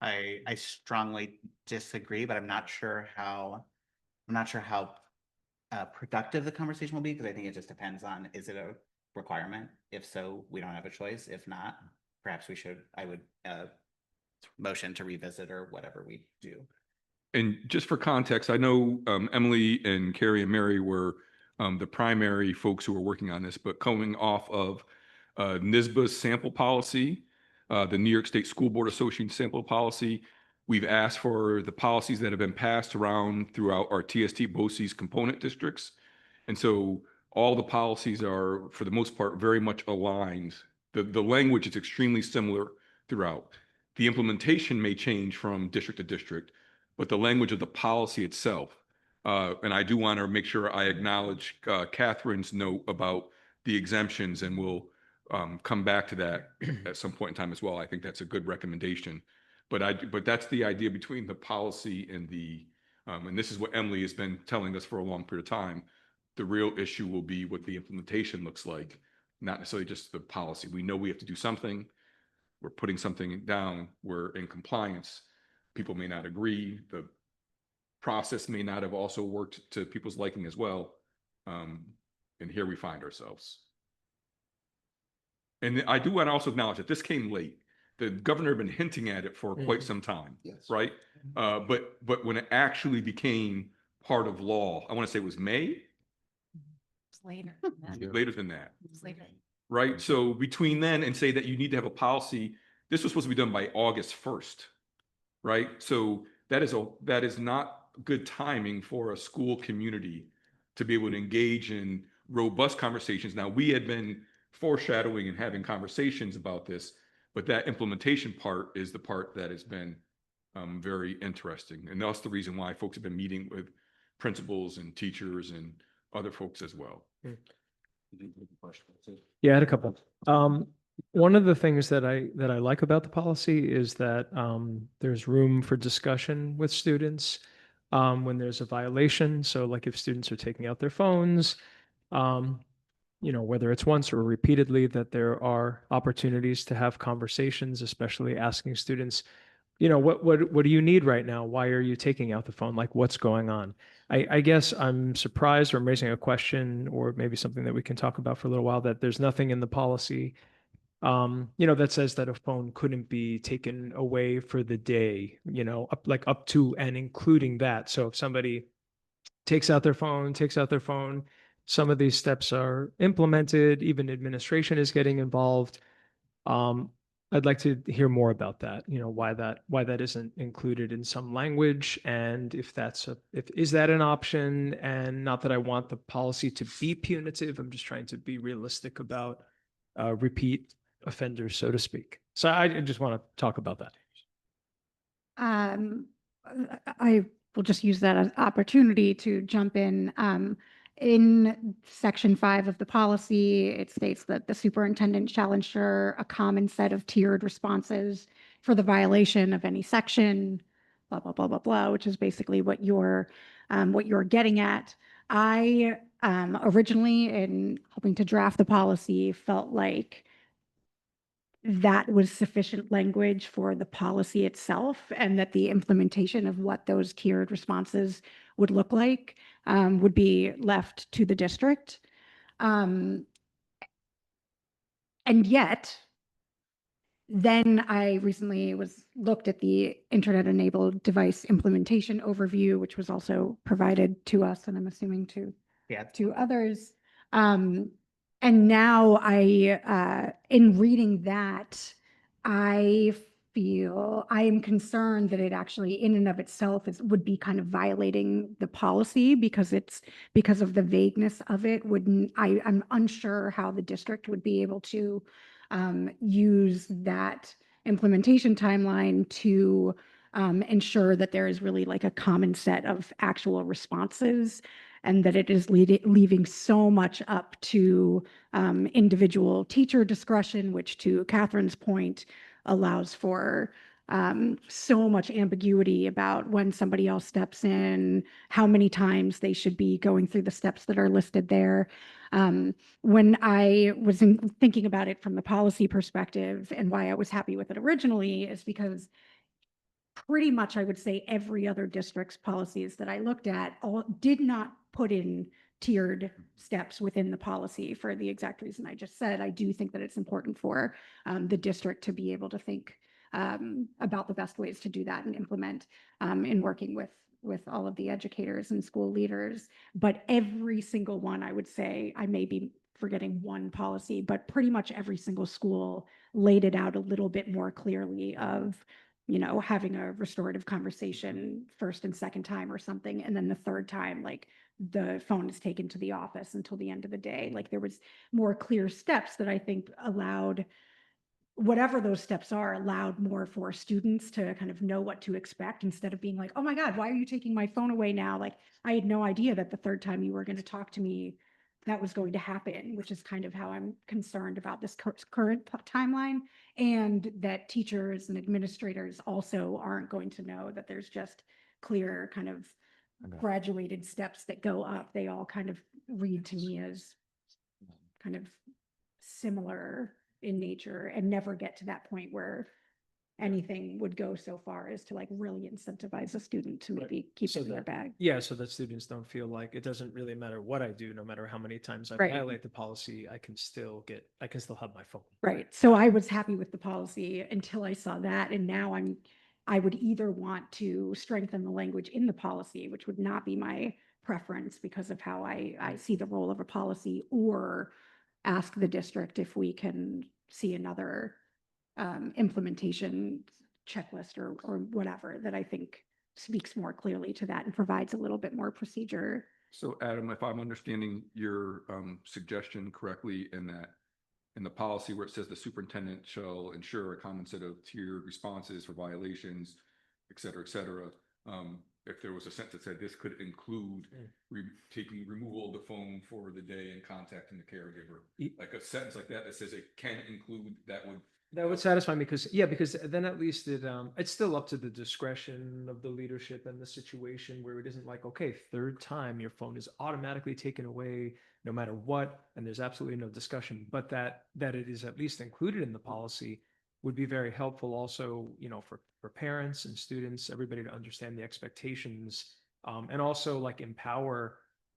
I strongly disagree, but I'm not sure how productive the conversation will be, because I think it just depends on, is it a requirement? If so, we don't have a choice. If not, perhaps I would motion to revisit or whatever we do. And just for context, I know Emily and Carrie and Mary were the primary folks who were working on this, but coming off of NISBA's sample policy, the New York State School Board Association sample policy, we've asked for the policies that have been passed around throughout our TST BOCES component districts. And so all the policies are, for the most part, very much aligned. The language is extremely similar throughout. The implementation may change from district to district, but the language of the policy itself. And I do want to make sure I acknowledge Catherine's note about the exemptions, and we'll come back to that at some point in time as well. I think that's a good recommendation. But that's the idea between the policy and and this is what Emily has been telling us for a long period of time. The real issue will be what the implementation looks like, not necessarily just the policy. We know we have to do something. We're putting something down. We're in compliance. People may not agree. The process may not have also worked to people's liking as well. And here we find ourselves. And I do want to also acknowledge that this came late. The governor had been hinting at it for quite some time, right? But when it actually became part of law, I want to say it was May. It's later. Later than that. It's later. Right. So between then and say that you need to have a policy, this was supposed to be done by August 1st. Right. So that is not good timing for a school community to be able to engage in robust conversations. Now, we had been foreshadowing and having conversations about this, but that implementation part is the part that has been very interesting. And that's the reason why folks have been meeting with principals and teachers and other folks as well. Yeah, I had a couple. One of the things that I like about the policy is that there's room for discussion with students when there's a violation. So like if students are taking out their phones, whether it's once or repeatedly, that there are opportunities to have conversations, especially asking students, what do you need right now? Why are you taking out the phone? Like, what's going on? I guess I'm surprised, or I'm raising a question, or maybe something that we can talk about for a little while, that there's nothing in the policy, that says that a phone couldn't be taken away for the day, up to and including that. So if somebody takes out their phone, some of these steps are implemented, even administration is getting involved. I'd like to hear more about that, why that isn't included in some language, and if is that an option? And not that I want the policy to be punitive, I'm just trying to be realistic about repeat offenders, so to speak. So I just want to talk about that. I will just use that as opportunity to jump in. In section 5 of the policy, it states that the superintendent shall ensure a common set of tiered responses for the violation of any section, blah, blah, blah, blah, blah, which is basically what you're getting at. I originally, in helping to draft the policy, felt like that was sufficient language for the policy itself, and that the implementation of what those tiered responses would look like would be left to the district. And yet, then I recently looked at the internet-enabled device implementation overview, which was also provided to us, and I'm assuming to others. And now in reading that, I feel I am concerned that it actually, in and of itself, would be kind of violating the policy because of the vagueness of it. I'm unsure how the district would be able to use that implementation timeline to ensure that there is really like a common set of actual responses, and that it is leaving so much up to individual teacher discretion, which, to Catherine's point, allows for so much ambiguity about when somebody else steps in, how many times they should be going through the steps that are listed there. When I was thinking about it from the policy perspective, and why I was happy with it originally, is because pretty much I would say every other district's policies that I looked at all did not put in tiered steps within the policy for the exact reason I just said. I do think that it's important for the district to be able to think about the best ways to do that and implement in working with all of the educators and school leaders. But every single one, I would say, I may be forgetting one policy, but pretty much every single school laid it out a little bit more clearly of, having a restorative conversation first and second time or something. And then the third time, like, the phone is taken to the office until the end of the day. Like, there was more clear steps that I think allowed, whatever those steps are, allowed more for students to kind of know what to expect, instead of being like, oh my God, why are you taking my phone away now? Like, I had no idea that the third time you were going to talk to me, that was going to happen, which is kind of how I'm concerned about this current timeline. And that teachers and administrators also aren't going to know that there's just clear kind of graduated steps that go up. They all kind of read to me as kind of similar in nature, and never get to that point where anything would go so far as to like really incentivize a student to maybe keep So it in their that- bag. Yeah, so that students don't feel like it doesn't really matter what I do, no matter how many times I Right. violate the policy, I can still have my phone. Right. So I was happy with the policy until I saw that. And now I would either want to strengthen the language in the policy, which would not be my preference because of how I see the role of a policy, or ask the district if we can see another implementation checklist or whatever that I think speaks more clearly to that and provides a little bit more procedure. So Adam, if I'm understanding your suggestion correctly, in the policy where it says the superintendent shall ensure a common set of tiered responses for violations, et cetera, if there was a sentence that said this could include taking removal of the phone for the day and contacting the caregiver, like a sentence like that says it can include, that would satisfy me, because then at least it's still up to the discretion of the leadership and the situation, where it isn't like, okay, third time your phone is automatically taken away no matter what, and there's absolutely no discussion. But that it is at least included in the policy would be very helpful also, for parents and students, everybody to understand the expectations, and also like empower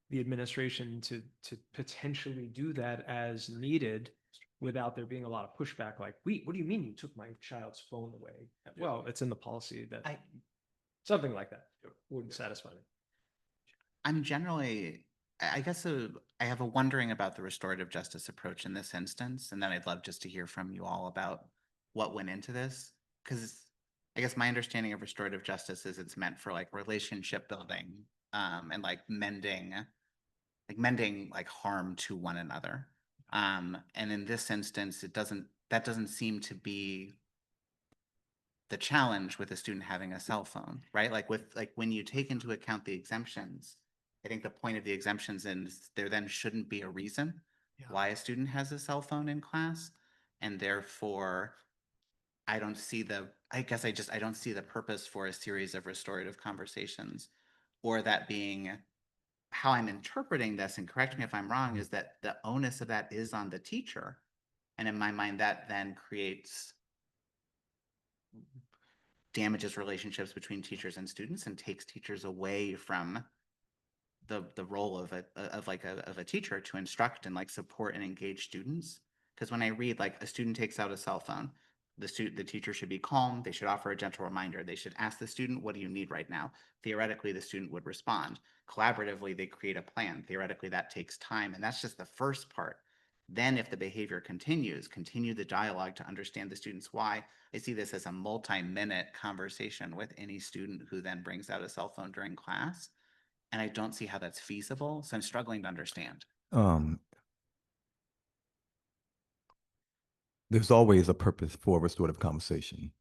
the administration to potentially do that as needed, without there being a lot of pushback, like, wait, what do you mean you took my child's phone away? Well, it's in the policy that something like that wouldn't satisfy me. I'm generally, I guess, I have a wondering about the restorative justice approach in this instance, and then I'd love just to hear from you all about what went into this. Because I guess my understanding of restorative justice is it's meant for like relationship building, and like mending like harm to one another. And in this instance, that doesn't seem to be the challenge with a student having a cell phone, right? Like when you take into account the exemptions, I think the point of the exemptions is there then shouldn't be a reason why a student has a cell phone in class. And therefore, I don't see the purpose for a series of restorative conversations, or that being how I'm interpreting this, and correct me if I'm wrong, is that the onus of that is on the teacher And in my mind, that then damages relationships between teachers and students and takes teachers away from the role of a teacher to instruct and like support and engage students. Because when I read like a student takes out a cell phone, the teacher should be calm. They should offer a gentle reminder. They should ask the student, what do you need right now? Theoretically, the student would respond. Collaboratively, they create a plan. Theoretically, that takes time. And that's just the first part. Then if the behavior continues, continue the dialogue to understand the student's why. I see this as a multi-minute conversation with any student who then brings out a cell phone during class. And I don't see how that's feasible. So I'm struggling to understand. There's always a purpose for restorative conversation.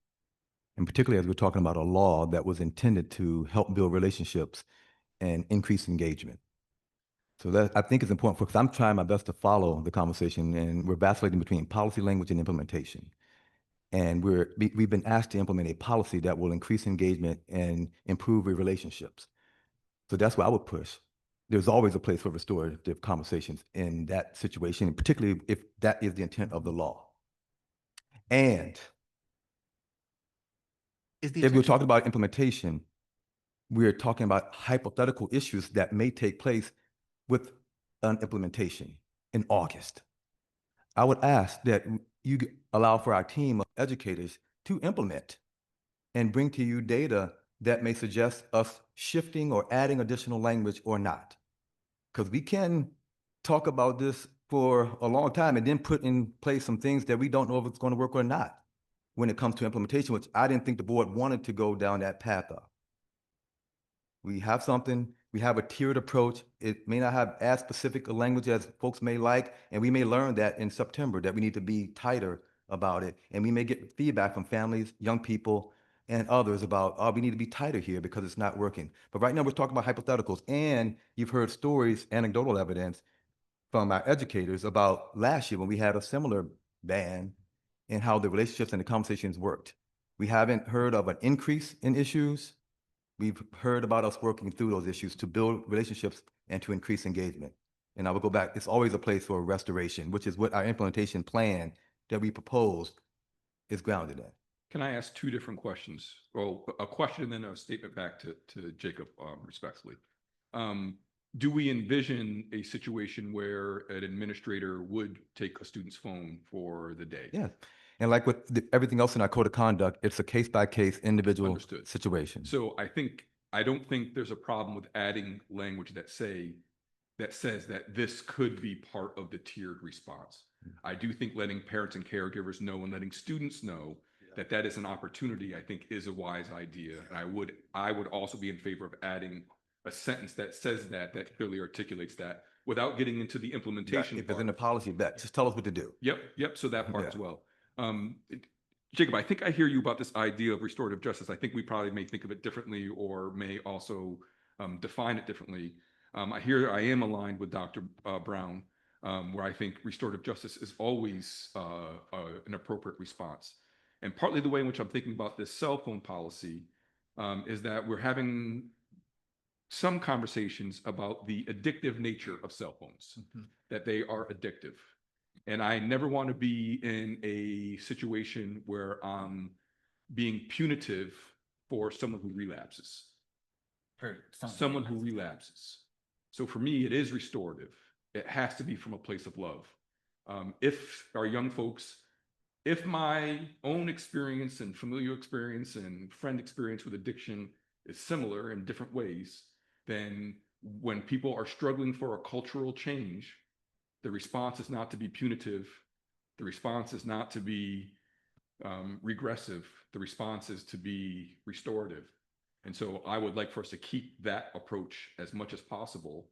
And particularly as we're talking about a law that was intended to help build relationships and increase engagement. So that I think is important because I'm trying my best to follow the conversation, and we're vacillating between policy language and implementation. And we've been asked to implement a policy that will increase engagement and improve relationships. So that's what I would push. There's always a place for restorative conversations in that situation, and particularly if that is the intent of the law. And if we're talking about implementation, we're talking about hypothetical issues that may take place with an implementation in August. I would ask that you allow for our team of educators to implement and bring to you data that may suggest us shifting or adding additional language or not. Because we can talk about this for a long time and then put in place some things that we don't know if it's going to work or not when it comes to implementation, which I didn't think the board wanted to go down that path of. We have something, we have a tiered approach. It may not have as specific a language as folks may like, and we may learn that in September, that we need to be tighter about it. And we may get feedback from families, young people, and others about, oh, we need to be tighter here because it's not working. But right now we're talking about hypotheticals, and you've heard stories, anecdotal evidence from our educators about last year when we had a similar ban and how the relationships and the conversations worked. We haven't heard of an increase in issues. We've heard about us working through those issues to build relationships and to increase engagement. And I will go back, it's always a place for restoration, which is what our implementation plan that we proposed is grounded in. Can I ask two different questions? Well, a question and then a statement back to Jacob, respectfully. Do we envision a situation where an administrator would take a student's phone for the day? Yeah. And like with everything else in our code of conduct, it's a case-by-case individual Understood. situation. So I don't think there's a problem with adding language that says that this could be part of the tiered response. I do think letting parents and caregivers know and letting students know that that is an opportunity, I think, is a wise idea. And I would also be in favor of adding a sentence that says that clearly articulates that without getting into the implementation. If it's in the policy, just tell us what to do. Yep. So that part as Yeah. well. Jacob, I think I hear you about this idea of restorative justice. I think we probably may think of it differently or may also define it differently. I am aligned with Dr. Brown, where I think restorative justice is always an appropriate response. And partly the way in which I'm thinking about this cell phone policy is that we're having some conversations about the addictive nature of cell phones, that they are addictive. And I never want to be in a situation where I'm being punitive for someone who relapses. Someone who relapses. So for me, it is restorative. It has to be from a place of love. If our young folks, if my own experience and familial experience and friend experience with addiction is similar in different ways, then when people are struggling for a cultural change, the response is not to be punitive. The response is not to be regressive. The response is to be restorative. And so I would like for us to keep that approach as much as possible,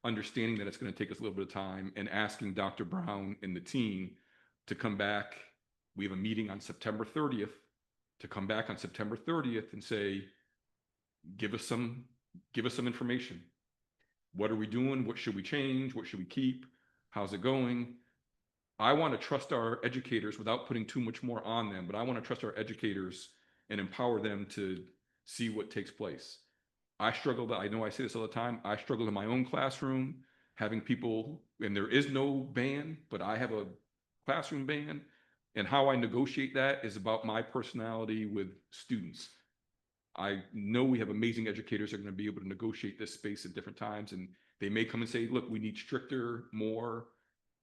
understanding that it's going to take us a little bit of time and asking Dr. Brown and the team to come back. We have a meeting on September 30th to come back on September 30th and say, give us some information. What are we doing? What should we change? What should we keep? How's it going? I want to trust our educators without putting too much more on them, but I want to trust our educators and empower them to see what takes place. I know I say this all the time, I struggle in my own classroom, having people, and there is no ban, but I have a classroom ban. And how I negotiate that is about my personality with students. I know we have amazing educators that are going to be able to negotiate this space at different times, and they may come and say, look, we need stricter, more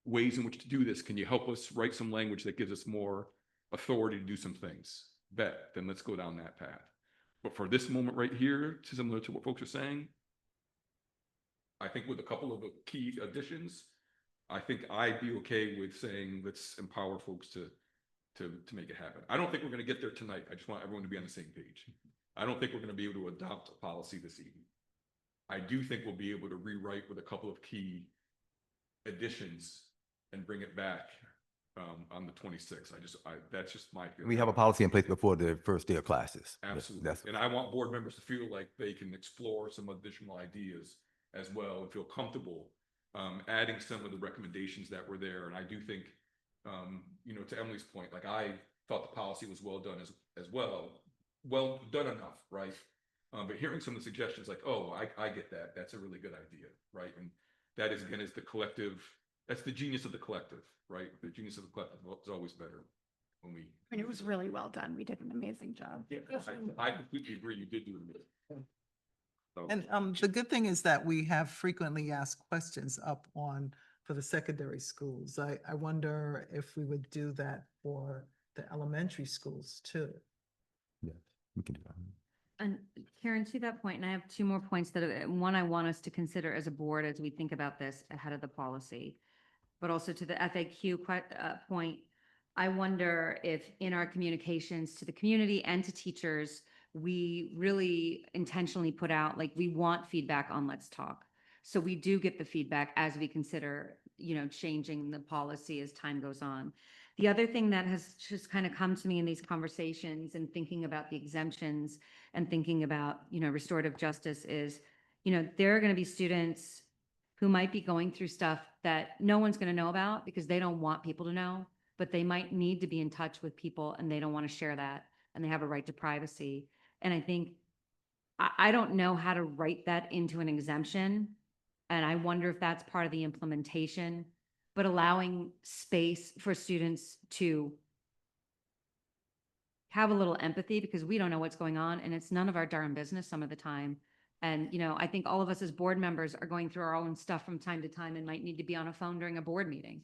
ways in which to do this. Can you help us write some language that gives us more authority to do some things? Bet, then let's go down that path. But for this moment right here, similar to what folks are saying, I think with a couple of key additions, I think I'd be okay with saying, let's empower folks to make it happen. I don't think we're going to get there tonight. I just want everyone to be on the same page. I don't think we're going to be able to adopt a policy this evening. I do think we'll be able to rewrite with a couple of key additions and bring it back on the 26th. That's just my feeling. We have a policy in place before the first day of classes. Absolutely. And I want board members to feel like they can explore some additional ideas as well and feel comfortable adding some of the recommendations that were there. And I do think, to Emily's point, like I thought the policy was well done as well enough, right? But hearing some of the suggestions like, oh, I get that. That's a really good idea, right? And that is, again, is the collective, that's the genius of the collective, right? The genius of the collective is always better when we. I mean, it was really well done. We did an amazing job. Yeah, I completely agree. You did do it. So, And the good thing is that we have frequently asked questions up on for the secondary schools. I wonder if we would do that for the elementary schools too. Yes, we can do that. And Karen, to that point, and I have two more points one, I want us to consider as a board as we think about this ahead of the policy. But also to the FAQ point, I wonder if in our communications to the community and to teachers, we really intentionally put out, like, we want feedback on Let's Talk. So we do get the feedback as we consider, changing the policy as time goes on. The other thing that has just kind of come to me in these conversations and thinking about the exemptions and thinking about, restorative justice is, there are going to be students who might be going through stuff that no one's going to know about because they don't want people to know, but they might need to be in touch with people and they don't want to share that, and they have a right to privacy. And I think, I don't know how to write that into an exemption. And I wonder if that's part of the implementation, but allowing space for students to have a little empathy because we don't know what's going on and it's none of our darn business some of the time. And, I think all of us as board members are going through our own stuff from time to time and might need to be on a phone during a board meeting.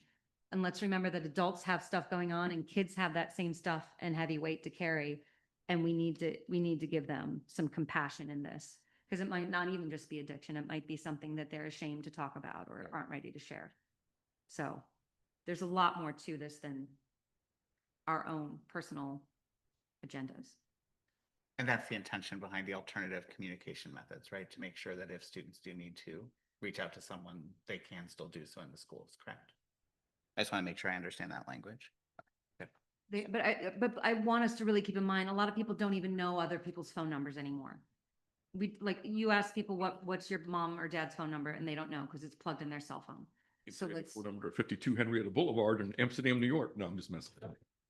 And let's remember that adults have stuff going on and kids have that same stuff and heavy weight to carry. And we need to give them some compassion in this, because it might not even just be addiction. It might be something that they're ashamed to talk about or aren't ready to share. So there's a lot more to this than our own personal agendas. And that's the intention behind the alternative communication methods, right? To make sure that if students do need to reach out to someone, they can still do so in the schools, correct? I just want to make sure I understand that language. But I want us to really keep in mind, a lot of people don't even know other people's phone numbers anymore. You ask people what's your mom or dad's phone number, and they don't know because it's plugged in their cell phone. So let's. Phone number 52 Henrietta Boulevard in Amsterdam, New York. No, I'm just messing.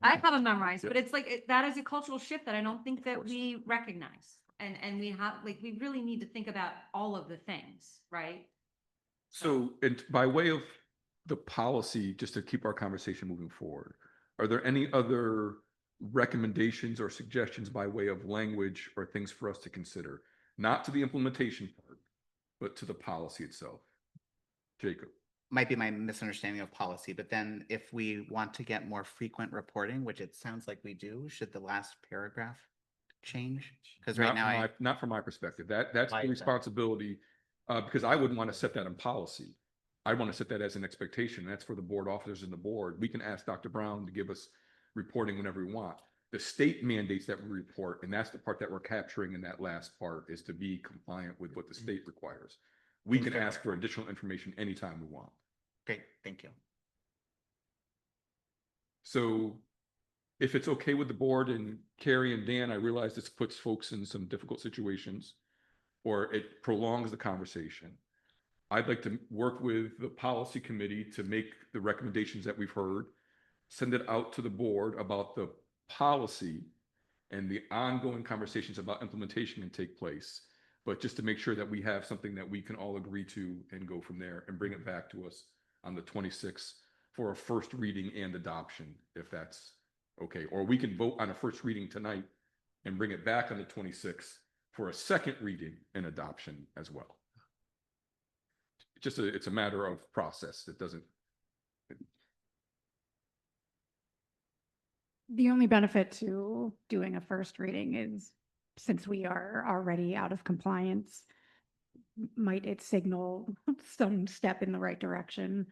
I have them memorized, Yeah. but it's like that is a cultural shift that I don't think that we recognize, and we have we really need to think about all of the things, right? So, and by way of the policy, just to keep our conversation moving forward, are there any other recommendations or suggestions by way of language or things for us to consider? Not to the implementation part, but to the policy itself. Jacob. Might be my misunderstanding of policy, but then if we want to get more frequent reporting, which it sounds like we do, should the last paragraph change? Because right now, Not from my perspective. That's Why the is that? responsibility, because I wouldn't want to set that in policy. I want to set that as an expectation. That's for the board officers and the board. We can ask Dr. Brown to give us reporting whenever we want. The state mandates that we report, and that's the part that we're capturing in that last part, is to be compliant with what the state requires. We can ask for additional information anytime we want. great, thank you. So if it's okay with the board and Carrie and Dan, I realize this puts folks in some difficult situations or it prolongs the conversation. I'd like to work with the policy committee to make the recommendations that we've heard, send it out to the board about the policy, and the ongoing conversations about implementation can take place. But just to make sure that we have something that we can all agree to and go from there and bring it back to us on the 26th for a first reading and adoption, if that's okay. Or we can vote on a first reading tonight and bring it back on the 26th for a second reading and adoption as well. It's a matter of process. It doesn't. The only benefit to doing a first reading is, since we are already out of compliance, might it signal some step in the right direction?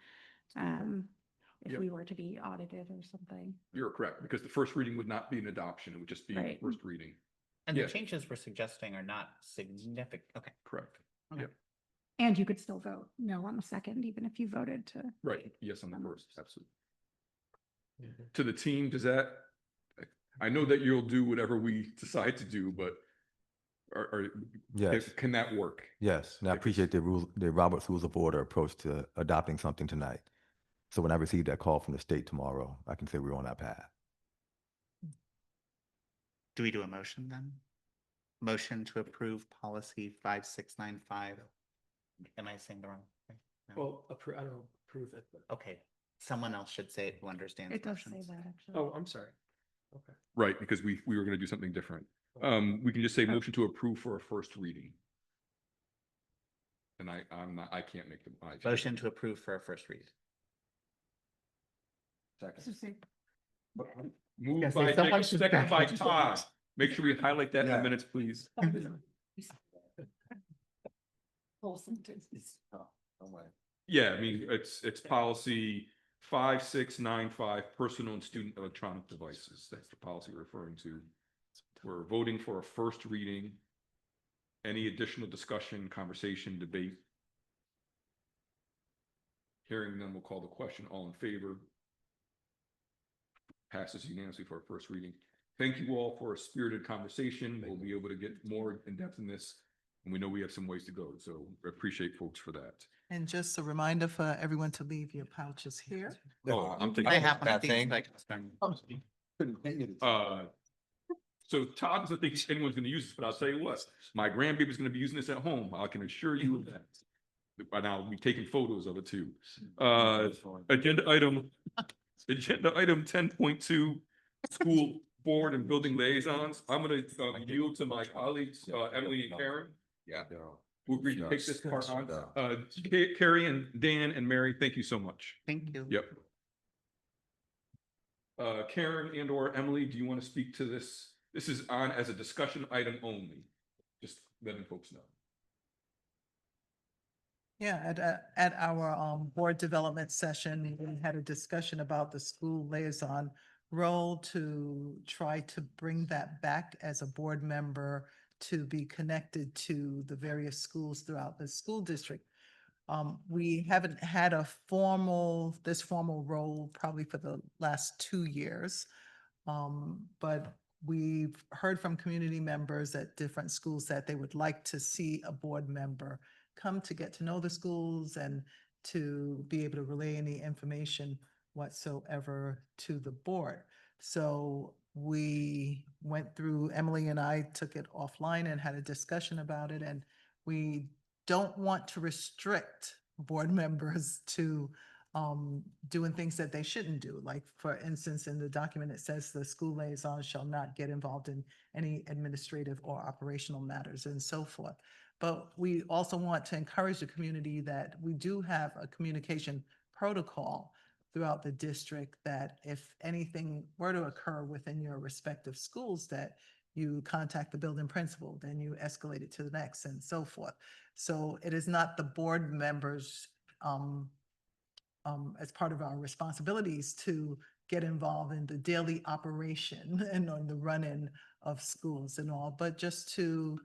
If Yep. we were to be audited or something. You're correct, because the first reading would not be an adoption. It would just be a Right. first reading. And the Yes. changes we're suggesting are not significant. Okay. Correct. Okay. Yep. And you could still vote no on the second, even if you voted to. Right. Yes, on the first. Absolutely. To the team, does that, I know that you'll do whatever we decide to do, but Yes, can that work? yes. And I appreciate the Robert's Rules of Order approach to adopting something tonight. So when I receive that call from the state tomorrow, I can say we're on that path. Do we do a motion then? Motion to approve policy 5695. Am I saying the wrong thing? No. Well, I don't approve it, but, Okay, someone else should say it who understands It does say motions. that, actually. oh, I'm sorry. Okay. Right, because we were going to do something different. We can just say motion to approve for a first reading. And I can't make the. Motion to approve for a first read. So say- Moved Yes, by someone Jacob, should second by second. Todd. Make sure we highlight that in the Yeah. minutes, please. Whole sentence. Yeah, I mean, it's policy 5695, personal and student electronic devices. That's the policy we're referring to. We're voting for a first reading. Any additional discussion, conversation, debate? Hearing none, we'll call the question. All in favor? Passes unanimously for a first reading. Thank you all for a spirited conversation. We'll be able to get more in depth in this, and we know we have some ways to go. So I appreciate folks for that. And just a reminder for everyone to leave your pouches here. Oh, I'm taking. I have one of these, like, So Todd doesn't think anyone's gonna use this, but I'll tell you what, my grandbaby's gonna be using this at home. I can assure you of that. And I'll be taking photos of it too. Agenda item 10.2, school board and building liaisons. I'm gonna yield to my colleagues, Emily and Karen. Yeah. Who agreed to take this part on. Carrie and Dan and Mary, thank you so much. thank you. Yep. Karen and or Emily, do you want to speak to this? This is on as a discussion item only. Just letting folks know. Yeah, at our board development session, we had a discussion about the school liaison role to try to bring that back as a board member to be connected to the various schools throughout the school district. We haven't had this formal role probably for the last 2 years. But we've heard from community members at different schools that they would like to see a board member come to get to know the schools and to be able to relay any information whatsoever to the board. So we went through, Emily and I took it offline and had a discussion about it, and we don't want to restrict board members to doing things that they shouldn't do. Like, for instance, in the document, it says the school liaison shall not get involved in any administrative or operational matters and so forth. But we also want to encourage the community that we do have a communication protocol throughout the district, that if anything were to occur within your respective schools, that you contact the building principal, then you escalate it to the next and so forth. So it is not the board members, as part of our responsibilities to get involved in the daily operation and on the run-in of schools and all, but just to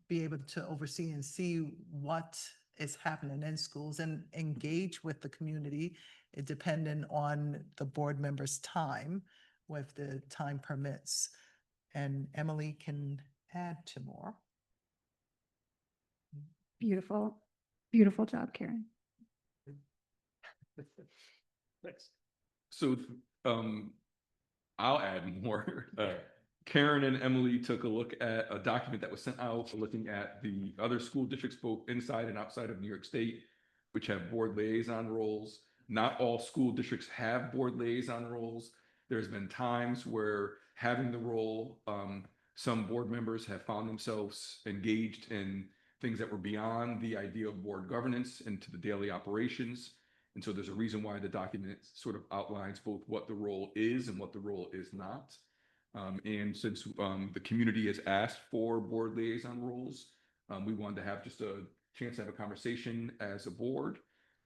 be able to oversee and see what is happening in schools and engage with the community, depending on the board member's time, with the time permits. And Emily can add to more. Beautiful, beautiful job, Karen. Next. So I'll add more. Karen and Emily took a look at a document that was sent out looking at the other school districts, both inside and outside of New York State, which have board liaison roles. Not all school districts have board liaison roles. There's been times where having the role, some board members have found themselves engaged in things that were beyond the idea of board governance into the daily operations. And so there's a reason why the document sort of outlines both what the role is and what the role is not. And since the community has asked for board liaison roles, we wanted to have just a chance to have a conversation as a board.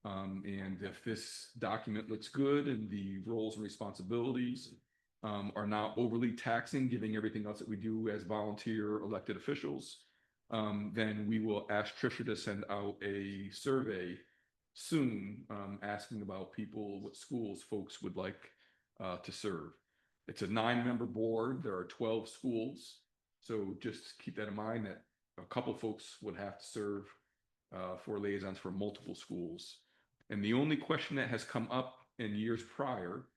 And if this document looks good and the roles and responsibilities are not overly taxing, giving everything else that we do as volunteer elected officials, then we will ask Tricia to send out a survey soon, asking about people, what schools folks would like to serve. It's a 9-member board. There are 12 schools. So just keep that in mind that a couple folks would have to serve for liaisons for multiple schools. And the only question that has come up in years prior,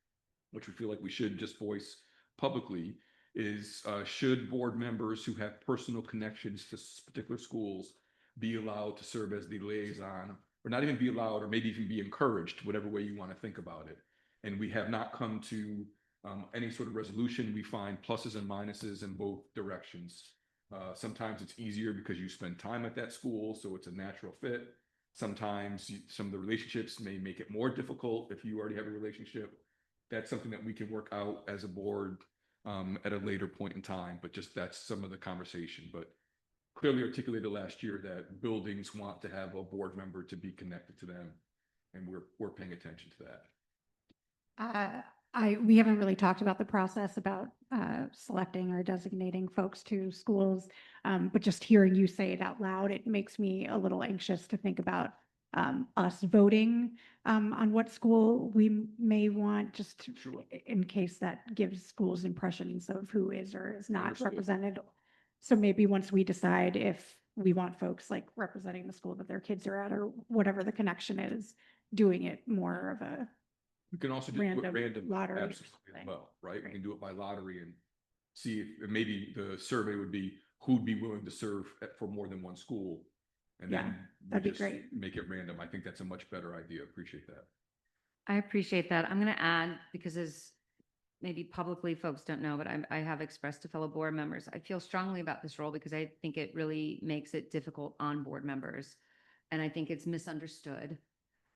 which we feel like we should just voice publicly, is should board members who have personal connections to particular schools be allowed to serve as the liaison, or not even be allowed, or maybe even be encouraged, whatever way you want to think about it. And we have not come to any sort of resolution. We find pluses and minuses in both directions. Sometimes it's easier because you spend time at that school, so it's a natural fit. Sometimes some of the relationships may make it more difficult if you already have a relationship. That's something that we can work out as a board at a later point in time, but just that's some of the conversation. But clearly articulated last year that buildings want to have a board member to be connected to them, and we're paying attention to that. We haven't really talked about the process about selecting or designating folks to schools, but just hearing you say it out loud, it makes me a little anxious to think about us voting on what school we may want, just in case that gives schools impressions of who is or is not Understood. represented. So maybe once we decide if we want folks like representing the school that their kids are at or whatever the connection is, doing it more of a We can also just do it random random, lottery or absolutely, as something. well, right? We Right. can do it by lottery and see if maybe the survey would be who'd be willing to serve for more than one school. And Yeah, then we that'd be just great. make it random. I think that's a much better idea. Appreciate that. I appreciate that. I'm going to add, because as maybe publicly folks don't know, but I have expressed to fellow board members, I feel strongly about this role because I think it really makes it difficult on board members. And I think it's misunderstood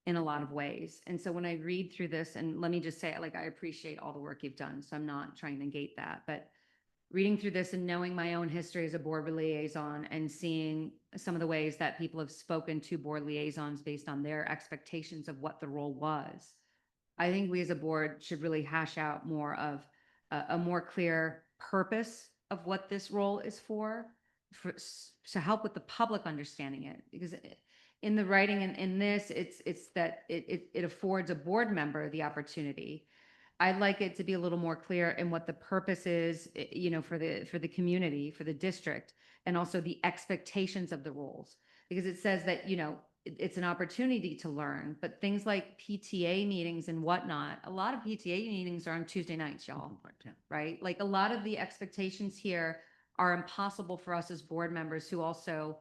in a lot of ways. And so when I read through this, and let me just say, like, I appreciate all the work you've done, so I'm not trying to negate that, but reading through this and knowing my own history as a board liaison and seeing some of the ways that people have spoken to board liaisons based on their expectations of what the role was, I think we as a board should really hash out more of a more clear purpose of what this role is for to help with the public understanding it. Because in the writing and in this, it's that it affords a board member the opportunity. I'd like it to be a little more clear in what the purpose is, you know, for the community, for the district, and also the expectations of the roles. Because it says that, you know, it's an opportunity to learn, but things like PTA meetings and whatnot, a lot of PTA meetings are on Tuesday nights, y'all, right? Like a lot of the expectations here are impossible for us as board members who also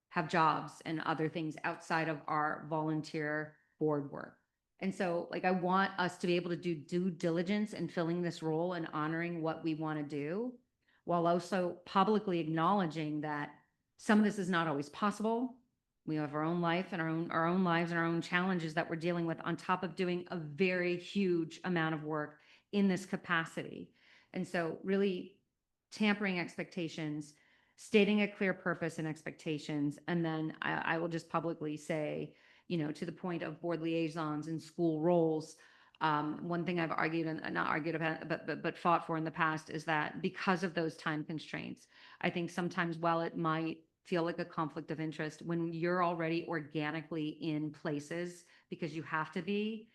have jobs and other things outside of our volunteer board work. And so like, I want us to be able to do due diligence in filling this role and honoring what we want to do, while also publicly acknowledging that some of this is not always possible. We have our own life and our own lives and our own challenges that we're dealing with on top of doing a very huge amount of work in this capacity. And so really tampering expectations, stating a clear purpose and expectations. And then I will just publicly say, you know, to the point of board liaisons and school roles, one thing I've argued and not argued about, but fought for in the past is that because of those time constraints, I think sometimes while it might feel like a conflict of interest, when you're already organically in places because you have to be,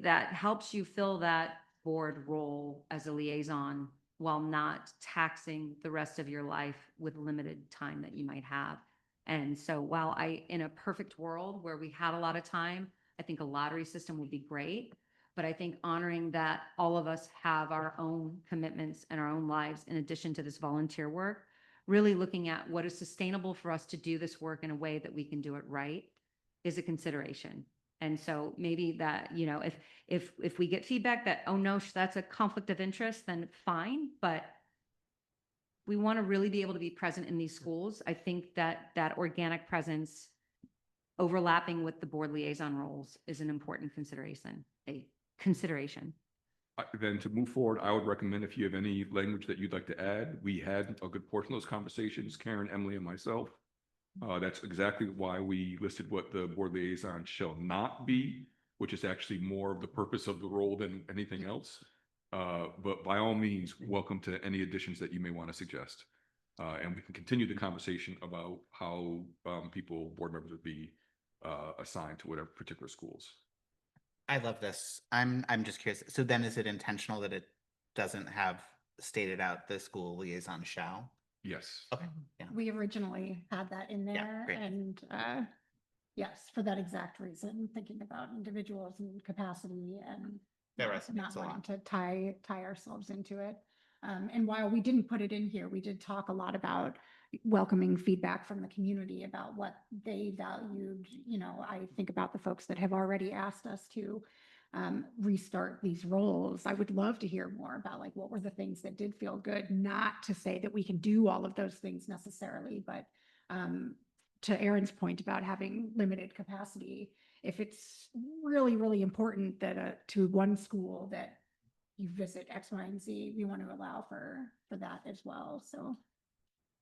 that helps you fill that board role as a liaison while not taxing the rest of your life with limited time that you might have. And so while in a perfect world where we had a lot of time, I think a lottery system would be great. But I think honoring that all of us have our own commitments and our own lives in addition to this volunteer work, really looking at what is sustainable for us to do this work in a way that we can do it right is a consideration. And so maybe that, you know, if we get feedback that, oh no, that's a conflict of interest, then fine, but we want to really be able to be present in these schools. I think that that organic presence overlapping with the board liaison roles is an important consideration, Then to move forward, I would recommend if you have any language that you'd like to add, we had a good portion of those conversations, Karen, Emily, and myself. That's exactly why we listed what the board liaison shall not be, which is actually more of the purpose of the role than anything else. But by all means, welcome to any additions that you may want to suggest. And we can continue the conversation about how board members would be assigned to whatever particular schools. I love this. I'm just curious. So then is it intentional that it doesn't have stated out the school liaison shall? Yes. Okay, yeah. We originally had that in Yeah, there great. and, yes, for that exact reason, thinking about individuals and capacity and That not resonates a wanting lot. to tie ourselves into it. And while we didn't put it in here, we did talk a lot about welcoming feedback from the community about what they valued. You know, I think about the folks that have already asked us to restart these roles. I would love to hear more about like what were the things that did feel good, not to say that we can do all of those things necessarily, but to Erin's point about having limited capacity, if it's really, really important that to one school that you visit X, Y, and Z, we want to allow for that as well. So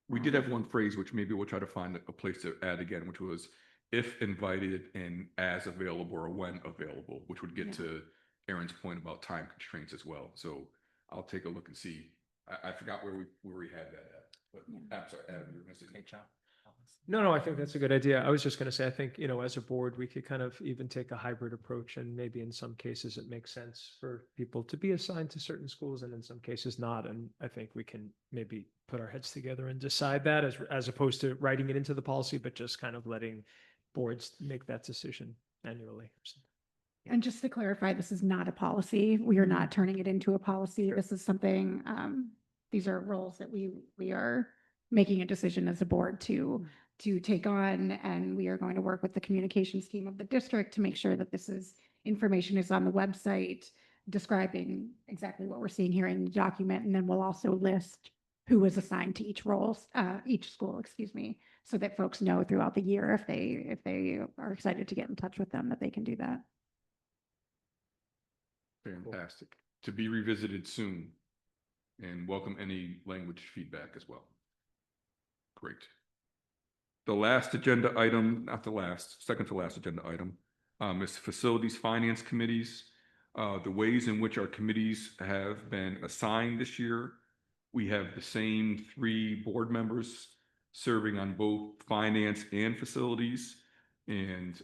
We did have one phrase, which maybe we'll try to find a place to add again, which was if invited and as available or when available, which would get Yeah. to Aaron's point about time constraints as well. So I'll take a look and see. I forgot where we had that at, but Yeah. I'm sorry, Adam, you're missing. Great job. No, I think that's a good idea. I was just going to say, I think, you know, as a board, we could kind of even take a hybrid approach, and maybe in some cases it makes sense for people to be assigned to certain schools and in some cases not. And I think we can maybe put our heads together and decide that as opposed to writing it into the policy, but just kind of letting boards make that decision annually. And just to clarify, this is not a policy. We are not turning it into a policy. This is something, these are roles that we are making a decision as a board to take on. And we are going to work with the communications team of the district to make sure that information is on the website describing exactly what we're seeing here in the document. And then we'll also list who was assigned to each school, so that folks know throughout the year if they are excited to get in touch with them, that they can do that. Fantastic. To be revisited soon, and welcome any language feedback as well. Great. The last agenda item, not the last, second to last agenda item, is facilities finance committees. The ways in which our committees have been assigned this year, we have the same 3 board members serving on both finance and facilities. And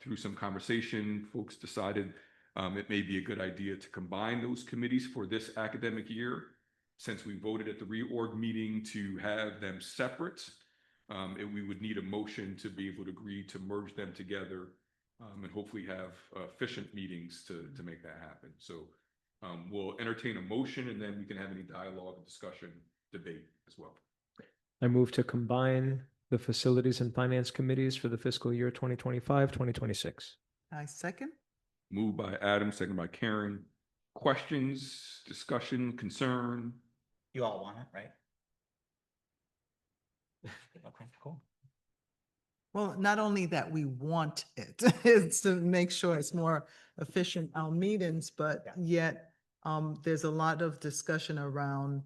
through some conversation, folks decided it may be a good idea to combine those committees for this academic year. Since we voted at the reorg meeting to have them separate, we would need a motion to be able to agree to merge them together and hopefully have efficient meetings to make that happen. So we'll entertain a motion and then we can have any dialogue, discussion, debate as well. I move to combine the facilities and finance committees for the fiscal year 2025, 2026. I second. Moved by Adam, second by Karen. Questions, discussion, concern? You all want it, right? Okay, cool. Well, not only that we want it, it's to make sure it's more efficient, our meetings, but yet there's a lot of discussion around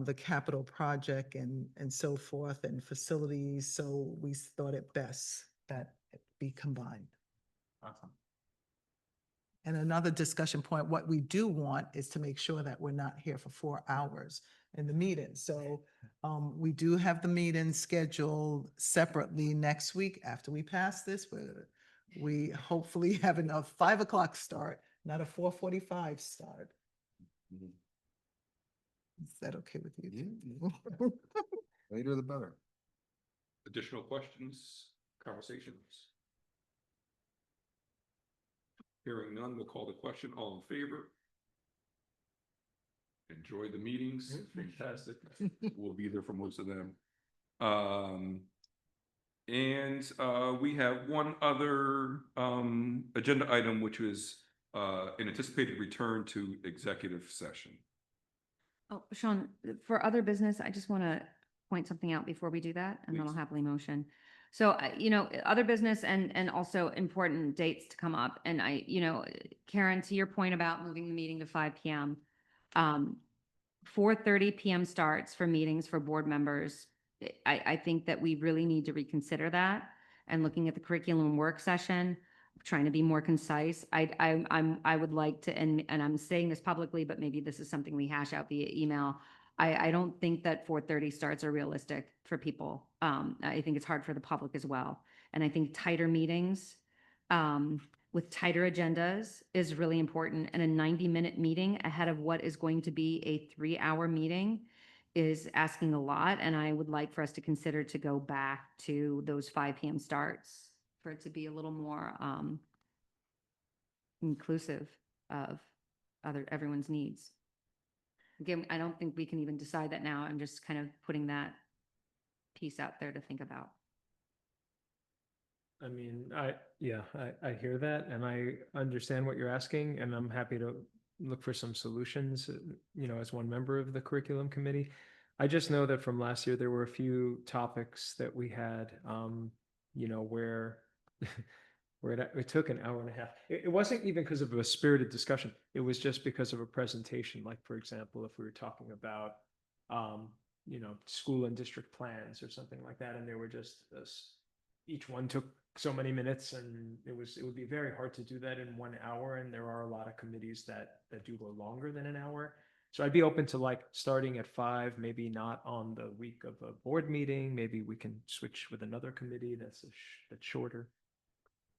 the capital project and so forth and facilities. So we thought it best that it be combined. Awesome. And another discussion point, what we do want is to make sure that we're not here for 4 hours in the meeting. So we do have the meeting scheduled separately next week after we pass this. We hopefully have a 5 o'clock start, not a 4:45 start. Is that okay with you? Later the better. Additional questions, conversations? Hearing none, we'll call the question. All in favor? Enjoy the meetings. Fantastic. We'll be there for most of them. And we have one other agenda item, which was an anticipated return to executive session. Oh, Sean, for other business, I just want to point something out before we do that, and then I'll Please. happily motion. So, other business and also important dates to come up. And Karen, to your point about moving the meeting to 5 PM, 4:30 PM starts for meetings for board members. I think that we really need to reconsider that and looking at the curriculum work session, trying to be more concise. I would like to, and I'm saying this publicly, but maybe this is something we hash out via email. I don't think that 4:30 starts are realistic for people. I think it's hard for the public as well. And I think tighter meetings, with tighter agendas is really important. And a 90-minute meeting ahead of what is going to be a 3-hour meeting is asking a lot. And I would like for us to consider to go back to those 5 PM starts for it to be a little more inclusive of everyone's needs. Again, I don't think we can even decide that now. I'm just kind of putting that piece out there to think about. I mean, I hear that and I understand what you're asking, and I'm happy to look for some solutions, as one member of the curriculum committee. I just know that from last year, there were a few topics that we had, where where it took an hour and a half. It wasn't even because of a spirited discussion. It was just because of a presentation. Like, for example, if we were talking about, school and district plans or something like that, and they were just each one took so many minutes, and it would be very hard to do that in 1 hour. And there are a lot of committees that do go longer than an hour. So I'd be open to like starting at 5, maybe not on the week of a board meeting. Maybe we can switch with another committee that's shorter.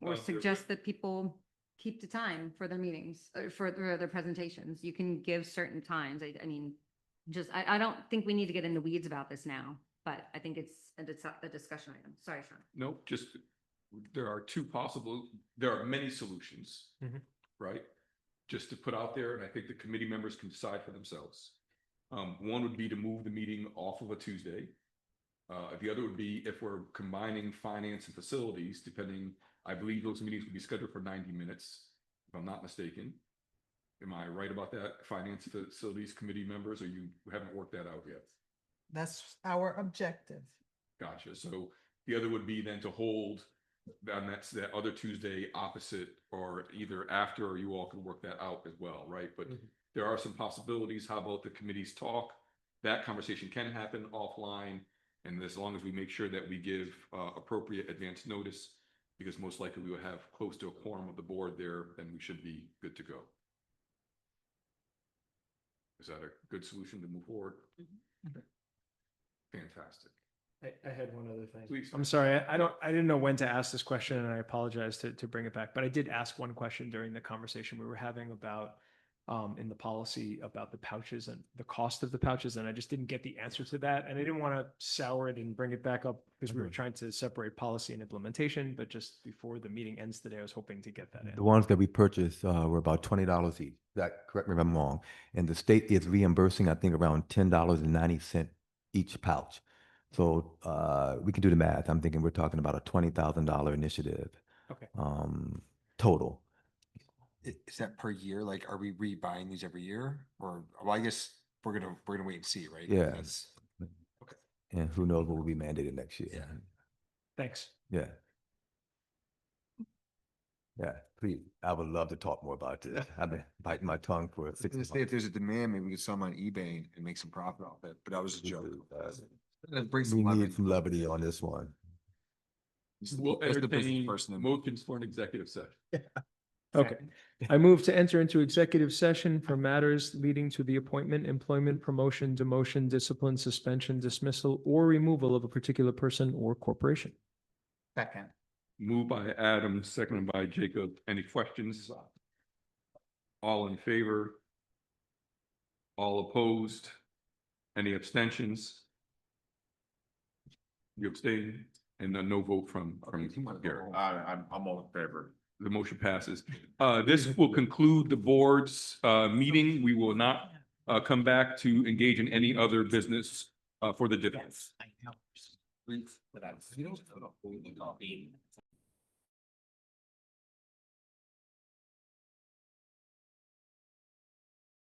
Or suggest that people keep the time for their meetings, for their presentations. You can give certain times. I mean, I don't think we need to get in the weeds about this now, but I think it's a discussion item. Sorry, Sean. Nope, just, there are many solutions, right? Just to put out there, and I think the committee members can decide for themselves. One would be to move the meeting off of a Tuesday. The other would be if we're combining finance and facilities, depending, I believe those meetings would be scheduled for 90 minutes, if I'm not mistaken. Am I right about that? Finance facilities committee members, or you haven't worked that out yet? That's our objective. Gotcha. So the other would be then to hold, and that's that other Tuesday opposite, or either after, or you all can work that out as well, right? But there are some possibilities. How about the committees talk? That conversation can happen offline, and as long as we make sure that we give appropriate advance notice, because most likely we will have close to a quorum of the board there, then we should be good to go. Is that a good solution to move forward? Okay. Fantastic. I had one other thing. Please. I'm sorry. I didn't know when to ask this question, and I apologize to bring it back, but I did ask one question during the conversation we were having about in the policy about the pouches and the cost of the pouches. And I just didn't get the answer to that. And I didn't want to sour it and bring it back up because we were trying to separate policy and implementation. But just before the meeting ends today, I was hoping to get that in. The ones that we purchased were about $20 each. Correct me if I'm wrong. And the state is reimbursing, I think, around $10.90 each pouch. So we can do the math. I'm thinking we're talking about a $20,000 initiative. Okay. Total. Is that per year? Like, are we rebuying these every year? Or, well, I guess we're gonna wait and see, right? Yeah. Okay. And who knows what will be mandated next year. Yeah. Thanks. Yeah. Yeah, please. I would love to talk more about this. I've been biting my tongue for 6 If months. there's a demand, maybe we could sell them on eBay and make some profit off it, but that was a joke. Bring We some need levity. some levity on this one. We'll That's the business entertain person in- motions for an executive session. Okay. I move to enter into executive session for matters leading to the appointment, employment, promotion, demotion, discipline, suspension, dismissal, or removal of a particular person or corporation. Second. Moved by Adam, seconded by Jacob. Any questions? All in favor? All opposed? Any abstentions? You abstain, and then no vote from Garrett. I'm all in favor. The motion passes. This will conclude the board's meeting. We will not come back to engage in any other business for the district. But I, you don't put a holy copy.